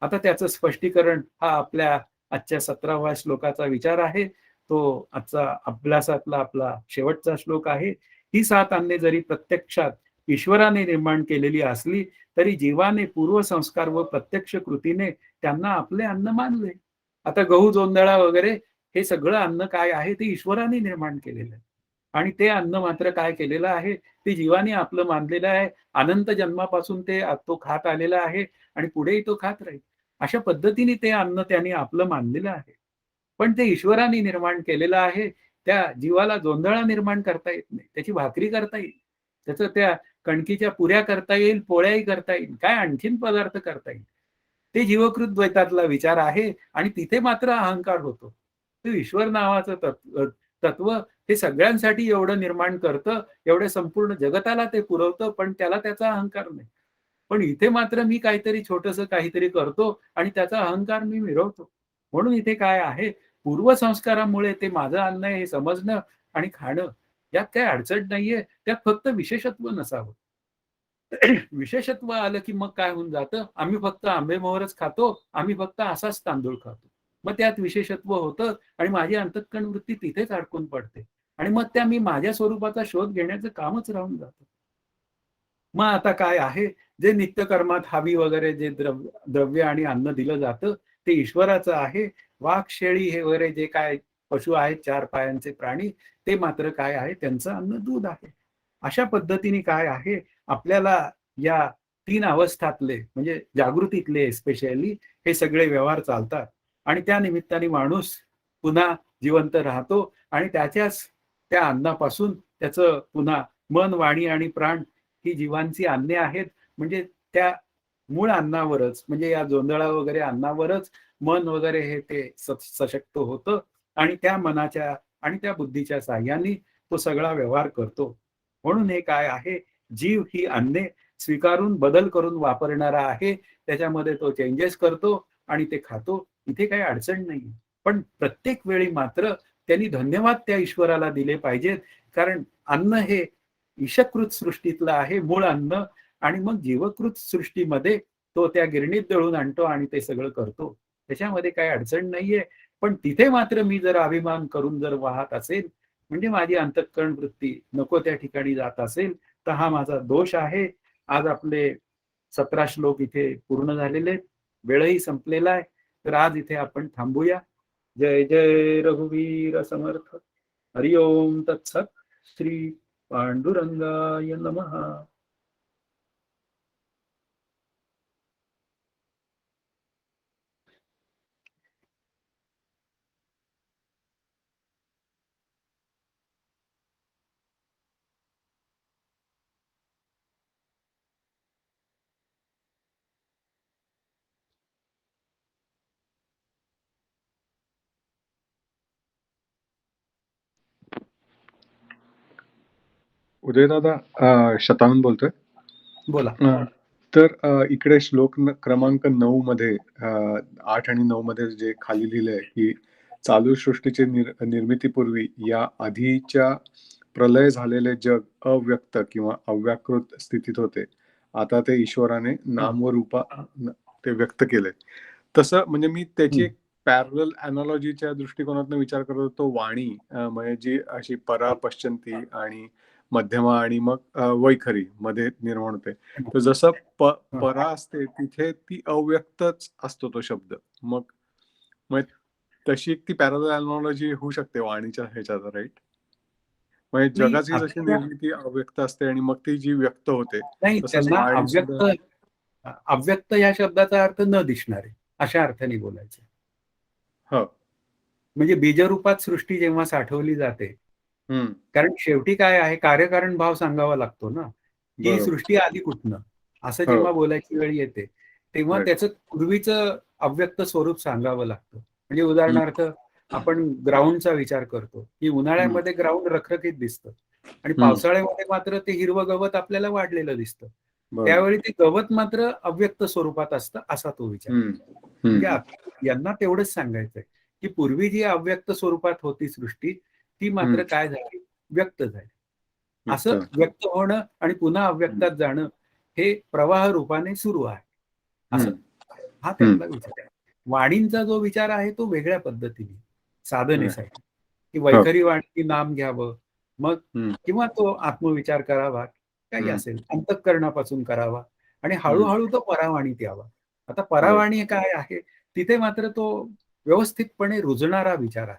आता त्याचं स्पष्टीकरण हा आपल्या आजच्या 17व्या श्लोकाचा विचार आहे. तो आजचा अभ्यासातला आपला शेवटचा श्लोक आहे. ही 7 अन्ने जरी प्रत्यक्षात ईश्वराने निर्माण केलेली असली, तरी जीवाने पूर्वसंस्कार व प्रत्यक्ष कृतीने त्यांना आपले अन्न मानले. आता गहू, जोंधळा वगैरे हे सगळं अन्न काय आहे, ते ईश्वराने निर्माण केलेलं आहे. आणि ते अन्न मात्र काय केलेलं आहे, ते जीवाने आपलं मानलेलं आहे. अनंत जन्मापासून तो खात आलेला आहे आणि पुढेही तो खात राहील. अशा पद्धतीने ते अन्न त्याने आपलं मानलेलं आहे. पण ते ईश्वराने निर्माण केलेलं आहे. त्या जीवाला जोंधळा निर्माण करता येत नाही. त्याची भाकरी करता येईल. त्याचं त्या कणकीच्या पुऱ्या करता येईल, पोळ्याही करता येईल. काय आणखीन पदार्थ करता येईल. ते जीवकृत द्वैतातला विचार आहे आणि तिथे मात्र अहंकार होतो. ते ईश्वर नावाचं तत्व हे सगळ्यांसाठी एवढं निर्माण करतं, एवढ्या संपूर्ण जगताला ते पुरवतं, पण त्याला त्याचा अहंकार नाही. पण इथे मात्र मी काहीतरी छोटंसं काहीतरी करतो आणि त्याचा अहंकार मी मिरवतो. म्हणून इथे काय आहे, पूर्वसंस्कारामुळे ते माझं अन्न आहे हे समजणं आणि खाणं, यात काही अडचण नाहीये. त्यात फक्त विशेषत्व नसावं. विशेषत्व आलं की मग काय होऊन जातं, आम्ही फक्त आंबेमोहरच खातो, आम्ही फक्त असाच तांदूळ खातो. मग त्यात विशेषत्व होतं आणि माझी अंतःकरण वृत्ती तिथेच अडकून पडते आणि मग त्या मी माझ्या स्वरूपाचा शोध घेण्याचं कामच राहून जातं. मग आता काय आहे, जे नित्यकर्मात हवी वगैरे जे द्रव्य आणि अन्न दिलं जातं, ते ईश्वराचं आहे. वाघ, शेळी हे वगैरे जे काय पशु आहेत, 4 पायांचे प्राणी, ते मात्र काय आहे, त्यांचं अन्न दूध आहे. अशा पद्धतीने काय आहे, आपल्याला या 3 अवस्थातले म्हणजे जागृतीतले स्पेशली हे सगळे व्यवहार चालतात आणि त्या निमित्ताने माणूस पुन्हा जिवंत राहतो आणि त्याच्याच त्या अन्नापासून त्याचं पुन्हा मन, वाणी आणि प्राण ही जीवांची अन्ने आहेत. म्हणजे त्या मूळ अन्नावरच म्हणजे या जोंधळा वगैरे अन्नावरच मन वगैरे हे ते सशक्त होतं आणि त्या मनाच्या आणि त्या बुद्धीच्या साहाय्याने तो सगळा व्यवहार करतो. म्हणून हे काय आहे, जीव ही अन्ने स्वीकारून बदल करून वापरणारा आहे. त्याच्यामध्ये तो चेंजेस करतो आणि ते खातो. इथे काही अडचण नाही. पण प्रत्येक वेळी मात्र त्यांनी धन्यवाद त्या ईश्वराला दिले पाहिजेत. कारण अन्न हे ईशकृत सृष्टीतलं आहे मूळ अन्न आणि मग जीवकृत सृष्टीमध्ये तो त्या गिरणीत दळून आणतो आणि ते सगळं करतो. त्याच्यामध्ये काही अडचण नाहीये. पण तिथे मात्र मी जर अभिमान करून जर वाहत असेल, म्हणजे माझी अंतःकरण वृत्ती नको त्या ठिकाणी जात असेल, तर हा माझा दोष आहे. आज आपले 17 श्लोक इथे पूर्ण झालेले आहेत. वेळही संपलेला आहे. तर आज इथे आपण थांबूया. जय जय रघुवीर समर्थ. हरि ओम तत्सत. श्री पांडुरंगाय नमः. उदयदादा, शतानंद बोलतोय. बोला. तर इकडे श्लोक क्रमांक 9 मध्ये 8 आणि 9 मध्ये जे खाली लिहिलंय की चालू सृष्टीचे निर्मितीपूर्वी या आधीच्या प्रलय झालेले जग अव्यक्त किंवा अव्याकृत स्थितीत होते. आता ते ईश्वराने नाम व रूपा ते व्यक्त केले. तसं म्हणजे मी त्याची एक पॅरलल अॅनालॉजीच्या दृष्टिकोनातून विचार करत होतो. वाणी म्हणजे जी अशी परा, पश्चंती आणि मध्यमा आणि मग वैखरी मध्ये निर्माण होते. तर जसं परा असते तिथे ती अव्यक्तच असतो तो शब्द. मग तशी एक ती पॅरलल अॅनालॉजी होऊ शकते वाणीच्या ह्याच्यात, राईट? म्हणजे नाही जगाची जशी आपल्याला निर्मिती अव्यक्त असते आणि मग ती जी व्यक्त होते, नाही तसंच त्यांना वाणी सुद्धा. अव्यक्त या शब्दाचा अर्थ न दिसणारे अशा अर्थाने बोलायचं. हो. म्हणजे बीजरूपात सृष्टी जेव्हा साठवली जाते, हं. कारण शेवटी काय आहे कार्यकारण भाव सांगावा लागतो ना, की ही बरोबर. सृष्टी आली कुठनं? असं हो. जेव्हा बोलायची वेळ येते, तेव्हा राइट. त्याचं पूर्वीचं अव्यक्त स्वरूप सांगावं लागतं. म्हणजे हं, उदाहरणार्थ आपण ग्राउंडचा विचार करतो, की हं, उन्हाळ्यामध्ये ग्राउंड रखरखीत दिसतं आणि हं. पावसाळ्यामध्ये मात्र ते हिरवं गवत आपल्याला वाढलेलं दिसतं. बरोबर. त्यावेळी ते गवत मात्र अव्यक्त स्वरूपात असतं, असा तो विचार. हं, म्हणजे हं, यांना तेवढंच सांगायचंय, की पूर्वी जी अव्यक्त स्वरूपात होती सृष्टी, ती मात्र हं. काय झाली? व्यक्त झाली. व्यक्त. असं व्यक्त होणं आणि पुन्हा हं, अव्यक्तात जाणं हे प्रवाह रूपाने सुरू आहे. असं. हं, हा हं. त्यातला विचार आहे. वाणींचा जो विचार आहे तो वेगळ्या पद्धतीने राइट. साधनेसाठी, की हो. वैखरी वाणी नाम घ्यावं, मग हं, किंवा तो आत्मविचार करावा, काही हं, असेल अंतःकरणापासून करावा आणि हं, हळू तो परावाणीत यावा. आता राइट. परावाणी काय आहे? तिथे मात्र तो व्यवस्थितपणे रुजणारा विचार आहे.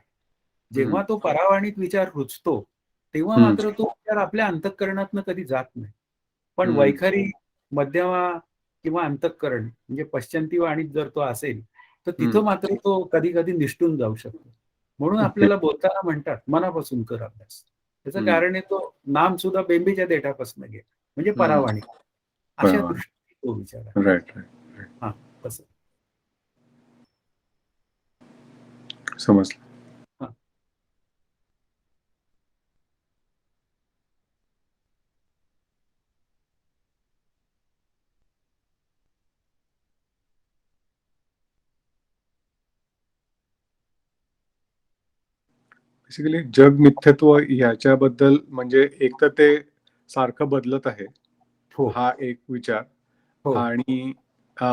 हं, जेव्हा तो परावाणीत विचार रुजतो, तेव्हा हं, मात्र तो विचार आपल्या अंतःकरणातनं कधी जात नाही. पण हं, वैखरी, मध्यमा किंवा अंतःकरण म्हणजे पश्चंती वाणीत जर तो असेल, तर हं. तिथं मात्र तो कधी-कधी निसटून जाऊ शकतो. म्हणून ओके. आपल्याला बोलताना म्हणतात, मनापासून कर अभ्यास. त्याचं हं, कारण आहे तो नाम सुद्धा बेंबीच्या देठापासून घे. म्हणजे हं. परावाणी. अशा बरोबर. दृष्टीने तो विचार आहे. Right, right, right. हां, तसं. समजलं. हां. बेसिकली जग मिथ्यत्व ह्याच्याबद्दल म्हणजे एक तर ते सारखं बदलत आहे, हो, हा एक विचार. हो. आणि अ,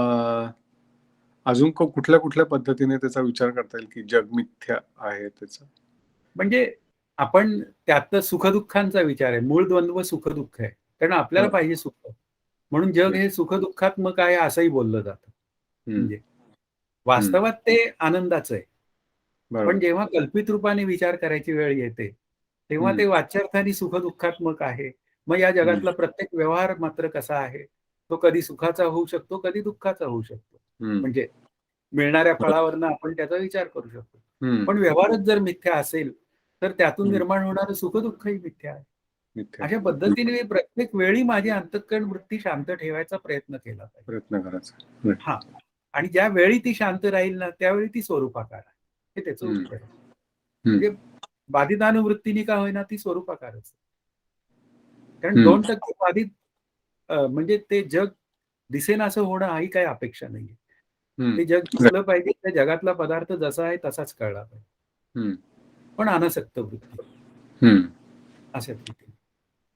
अजून कुठल्या-कुठल्या पद्धतीने त्याचा विचार करता येईल, की जग मिथ्या आहे त्याचा? म्हणजे आपण त्यात सुख-दुःखांचा विचार आहे. मूळ द्वंद्व सुख-दुःख आहे. कारण आपल्याला हो. पाहिजे सुख. म्हणून जग राइट. हे सुख-दुःखात्मक आहे असंही बोललं जातं. हं, म्हणजे हं. वास्तवात ते आनंदाचं आहे. पण बरोबर. जेव्हा कल्पित रूपाने विचार करायची वेळ येते, तेव्हा हं, ते वाच्यार्थाने सुख-दुःखात्मक आहे. मग या हं, जगातला प्रत्येक व्यवहार मात्र कसा आहे, तो कधी सुखाचा होऊ शकतो, कधी दुःखाचा होऊ शकतो. हं. म्हणजे मिळणाऱ्या बरोबर. फळावरनं आपण त्याचा विचार करू शकतो. हं. पण व्यवहारच जर मिथ्या असेल, तर त्यातून हं. निर्माण होणारं सुख-दुःखही मिथ्या आहे. मिथ्या. अशा पद्धतीने मी प्रत्येक वेळी माझी अंतःकरण वृत्ती शांत ठेवायचा प्रयत्न केला पाहिजे. प्रयत्न करायचा. राइट. हां. आणि ज्यावेळी ती शांत राहील ना, त्यावेळी ती स्वरूपाकार आहे. हे त्याचं हं, उत्तर आहे. हं, म्हणजे बाधितानुवृत्तीने का होईना ती स्वरूपाकारच आहे. कारण हं. 2% बाधित म्हणजे ते जग दिसेनासं होणं ही काही अपेक्षा नाहीये. हं. ते जग राइट. दिसलं पाहिजे, त्या जगातला पदार्थ जसा आहे तसाच कळला पाहिजे. हं, पण अनासक्त वृत्ती हं. अशा रीतीने.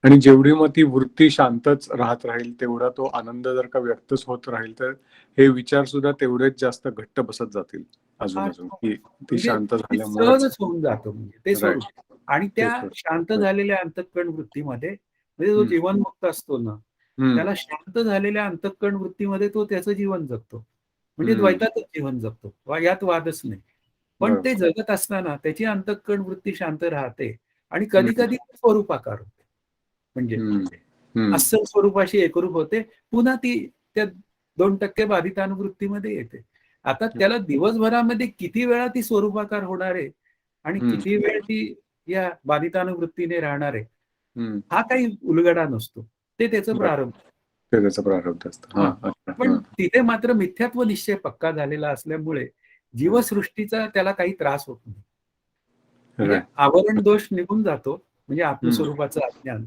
आणि जेवढी मग ती वृत्ती शांतच राहत राहील, तेवढा तो आनंद जर का व्यक्तच होत राहील, तर हे विचार सुद्धा तेवढेच जास्त घट्ट बसत जातील फार अजून-अजून, की ती म्हणजे शांत ते झाल्यामुळेच. सहजच होऊन जातं म्हणजे ते राइट. स्वरूप. आणि ते त्या स्वरूप. शांत राइट. झालेल्या अंतःकरण वृत्तीमध्ये म्हणजे जो हं, जीवनमुक्त असतो ना, हं, त्याला शांत झालेल्या अंतःकरण वृत्तीमध्ये तो त्याचं जीवन जगतो. म्हणजे हं. द्वैतातच जीवन जगतो. यात वादच नाही. पण ते बरोबर. जगत असताना त्याची अंतःकरण वृत्ती शांत राहते आणि हं, कधी-कधी स्वरूपाकार होते. म्हणजे हं, हं. अस्सल स्वरूपाशी एकरूप होते. पुन्हा ती त्या 2% बाधितानुवृत्तीमध्ये येते. आता त्याला दिवसभरामध्ये किती वेळा ती स्वरूपाकार होणार आहे आणि हं, किती वेळ ती या बाधितानुवृत्तीने राहणार आहे, हं. हा काही उलगडा नसतो. ते त्याचं बरं. प्रारंभ. ते त्याचं प्रारब्ध असतं. हां. हां, अच्छा. पण हां. तिथे मात्र मिथ्यात्व निश्चय पक्का झालेला असल्यामुळे हं. जीवसृष्टीचा त्याला काही त्रास होत नाही. म्हणजे राइट. आवरण दोष निघून जातो, म्हणजे हं, आत्मस्वरूपाचं अज्ञान. हं,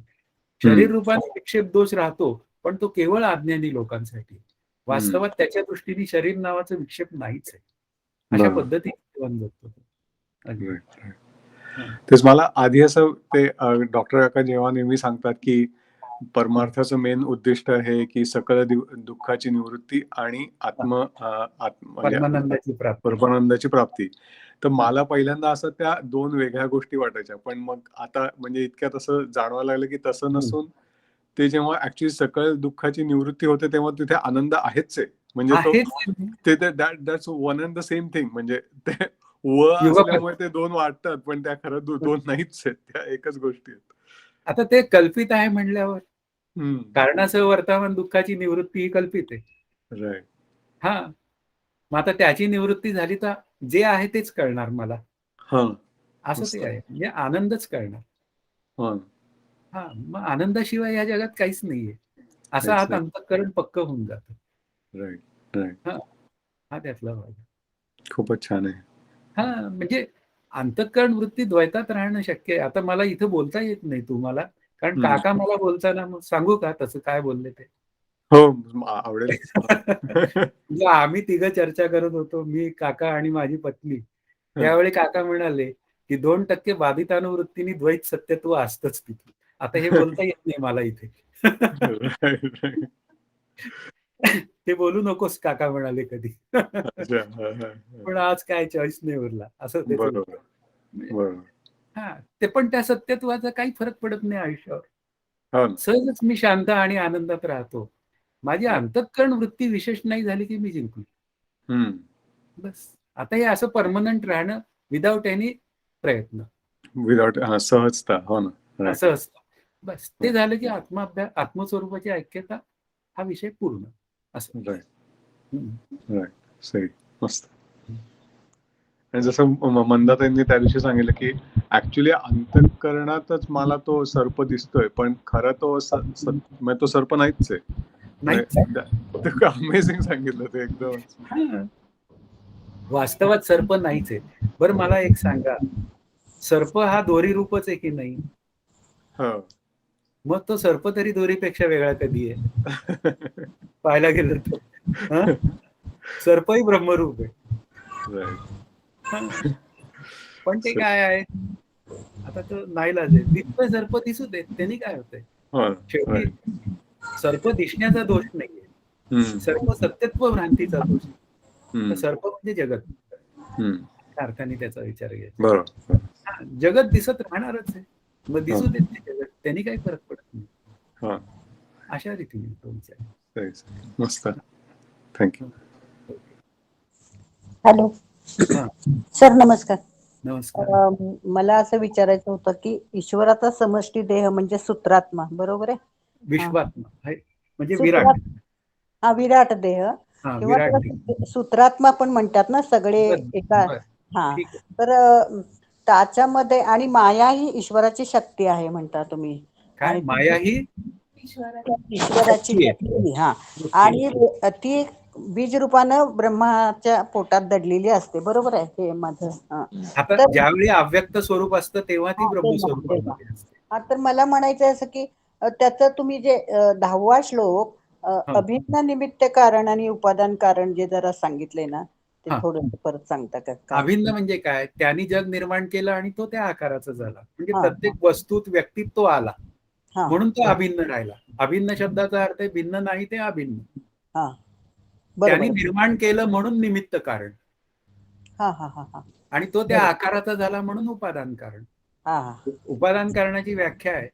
शरीर रूपाने विक्षेप दोष राहतो, पण तो केवळ अज्ञानी लोकांसाठी. हं. वास्तवात त्याच्या दृष्टीने शरीर नावाचं विक्षेप नाहीच आहे. अशा बरोबर. पद्धतीने जीवन जगतो तो. अगदी. Right, right. हां. तेच मला आधी असं ते डॉक्टर काका जेव्हा नेहमी सांगतात, की परमार्थाचं मेन उद्दिष्ट आहे, की सकल दुःखाची निवृत्ती आणि हां. म्हणजे परमानंदाची प्राप्ती. परमानंदाची प्राप्ती. तर हां. मला पहिल्यांदा असं त्या 2 वेगळ्या गोष्टी वाटायच्या. पण मग आता म्हणजे इतक्यात असं जाणवायला लागलं, की तसं हं. नसून ते जेव्हा ॲक्चुअली सकल दुःखाची निवृत्ती होते, तेव्हा तिथे आनंद आहेच आहे. म्हणजे तो आहेच ते that's one and the same thing. म्हणजे ते व युगपत असल्यामुळे ते 2 वाटतात, पण त्या खरं 2 नाहीच आहेत. त्या एकच गोष्टी आहेत. आता ते कल्पित आहे म्हणल्यावर हम्म. कारणासह वर्तमान दुःखाची निवृत्ती ही कल्पित आहे. राईट. हा, मग आता त्याची निवृत्ती झाली तर जे आहे तेच कळणार मला, हा. असं ते आहे. म्हणजे आनंदच कळणार. हा. हा, मग आनंदाशिवाय या जगात काहीच नाहीये, असा काहीच आत अंतःकरण पक्क होऊन जातं. राईट. राईट. हा, हा त्यातला भाग. खूपच छान आहे. हा, म्हणजे अंतःकरण वृत्ती द्वैतात राहणं शक्य आहे. आता मला इथं बोलता येत नाही तुम्हाला, कारण हम्म. काका मला बोलताना मग सांगू का तसं काय बोलले ते? हो, आवडेलच. म्हणजे आम्ही तिघं चर्चा करत होतो, मी, काका आणि माझी पत्नी. त्यावेळी काका म्हणाले की 2% बाधितानुवृत्तीने द्वैत सत्यत्व असतंच तिथे. आता हे बोलता येत नाही मला इथे. ते बोलू नकोस काका म्हणाले कधी. पण आज काय चॉईस नाही उरला, असं त्याचं बरोबर. उत्तर. म्हणजे बरोबर. हा, ते पण त्या सत्यत्वाचा काही फरक पडत नाही आयुष्यावर. हो ना. सहजच मी शांत आणि आनंदात राहतो. माझी अंतःकरण वृत्ती विशेष नाही झाली की मी जिंकलो. हम्म. बस. आता हे असं परमनंट राहणं विदाउट एनी प्रयत्न, विदाउट सहजता. हो ना. राईट. असं असतं. बस ते झालं की आत्मस्वरूपाची ऐक्यता हा विषय पूर्ण असं. राईट. हम्म. राईट. सही. मस्त. आणि जसं मंदाताईंनी त्या दिवशी सांगितलं की ऍक्च्युली अंतःकरणातच मला तो सर्प दिसतोय, पण खरं तो तो सर्प नाहीच नाहीच. आहे. अमेझिंग सांगितलं ते एकदमच. हा. वास्तवात सर्प नाहीच आहे. बरं मला एक सांगा, सर्प हा दोरी रूपच आहे की नाही? हो. मग तो सर्प तरी दोरीपेक्षा वेगळा कधी आहे पाहायला गेलं तर? हा? सर्पही ब्रह्मरूप आहे. राईट. पण ते काय आहे, आता तो नाईलाज आहे. दिसतोय सर्प दिसू देत, त्यांनी काय होतंय? हो. शेवटी राईट. सर्प दिसण्याचा दोष नाहीये, सर्प सत्यत्व भ्रांतीचा दोष आहे. तर सर्प म्हणजे जगत, त्या अर्थाने त्याचा विचार घ्यायचा. बरोबर. हा, जगत दिसत राहणारच आहे, मग दिसू देत ते जगत, त्यांनी काही फरक पडत नाही. हा. अशा रीतीने तो विचार. मस्त. थँक्यू. हॅलो हा, सर, नमस्कार. नमस्कार. मला असं विचारायचं होतं की ईश्वराचा समष्टी देह म्हणजे सूत्रात्मा, बरोबर आहे? विश्वात्मा आहे म्हणजे विराट. सूत्रात हा, विराट देह हा, किंवा विराट देह. त्याला सूत्रात्मा पण म्हणतात ना सगळे एका. बर, हा, ठीक आहे. तर त्याच्यामध्ये आणि माया ही ईश्वराची शक्ती आहे म्हणता तुम्ही. काय आणि माया ही ईश्वराची शक्ती आहे. शक्ती. हा, ओके. आणि ती बीज रूपानं ब्रह्माच्या पोटात दडलेली असते, बरोबर आहे? हे माझं. आता तर ज्यावेळी अव्यक्त स्वरूप असतं तेव्हा ती हा, ब्रह्मस्वरूपामध्ये असते. हा, तर मला म्हणायचं असं की त्याचं तुम्ही जे 10वा श्लोक हा, अभिन्न निमित्त कारण आणि उपादान कारण जे जरा सांगितले ना, ते हा. थोडं परत सांगता का काय? अभिन्न म्हणजे काय? त्यांनी जग निर्माण केलं आणि तो त्या आकाराचा झाला. म्हणजे हा, प्रत्येक वस्तूत व्यक्तित्व आला, हा, म्हणून तो अभिन्न राहिला. अभिन्न शब्दाचा अर्थ आहे भिन्न नाही ते अभिन्न. हा, त्यांनी बरोबर. निर्माण केलं म्हणून निमित्त कारण, हा, हा, हा, हा, आणि तो त्या आकाराचा झाला म्हणून उपादान कारण. हा, हा, उपादान कारणाची व्याख्या आहे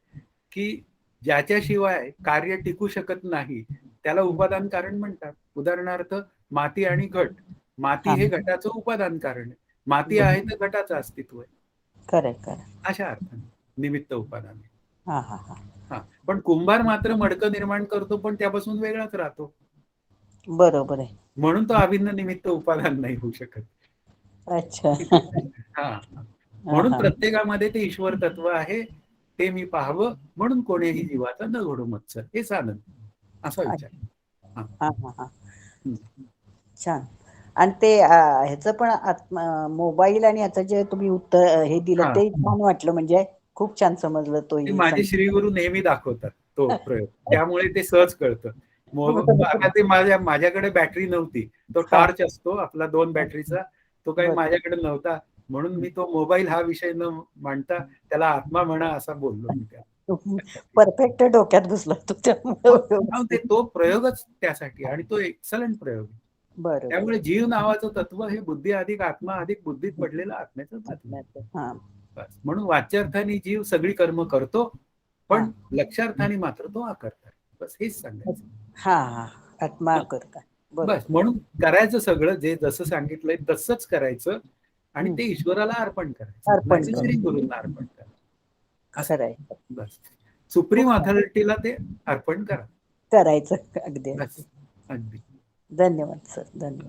की ज्याच्याशिवाय कार्य टिकू शकत नाही त्याला उपादान कारण म्हणतात. उदाहरणार्थ माती आणि घट. माती हा. हे घटाचं उपादान कारण आहे. माती आहे तर घटाचं अस्तित्व आहे. खरंय, खरं. अशा अर्थाने निमित्त उपादान आहे. हा, हा, हा, हा, पण कुंभार मात्र मडकं निर्माण करतो पण त्यापासून वेगळाच राहतो, बरोबर आहे. म्हणून तो अभिन्न निमित्त उपादान नाही होऊ शकत. अच्छा. हा, हा, म्हणून हा, प्रत्येकामध्ये ते ईश्वर तत्व आहे, ते मी पाहावं म्हणून कोणीही जीवाचा न घडू मत्सर, हेच आनंद, असा विचार. हा, हा, हा. हं. छान. आणि ते ह्याचं पण मोबाईल आणि ह्याचं जे तुम्ही उत्तर हे दिलं हा, ते छान वाटलं, म्हणजे खूप छान समजलं तो ते माझे श्रीगुरु नेहमी दाखवतात तो प्रयोग, त्यामुळे ते सहज कळतं. आता ते माझ्याकडे बॅटरी नव्हती, तो टॉर्च असतो आपला 2 बॅटरीचा, तो काही माझ्याकडे नव्हता, म्हणून मी तो मोबाईल हा विषय न मांडता त्याला आत्मा म्हणा असा बोललो मी त्याला. परफेक्ट डोक्यात घुसला तो त्यामुळे. तो प्रयोगच त्यासाठी, आणि तो एक्सलंट प्रयोग. बरोबर. त्यामुळे जीव नावाचं तत्व हे बुद्धी अधिक आत्मा अधिक बुद्धीत पडलेलं आत्म्याचं तत्व. हा, म्हणून वाच्यार्थाने जीव सगळी कर्म करतो, पण लक्षार्थाने मात्र तो आकर्ता. बस हेच सांगायचं. हा, हा, आत्मा करता. बस म्हणून करायचं सगळं जे जसं सांगितलंय तसंच करायचं, आणि ते ईश्वराला अर्पण करायचं, अर्पण श्री गुरूंना अर्पण करायचं. खरंय. बस. सुप्रीम खूप अथॉरिटीला ते अर्पण करा. करायचं. अगदी बस अगदी. अगदी. धन्यवाद सर, धन्यवाद.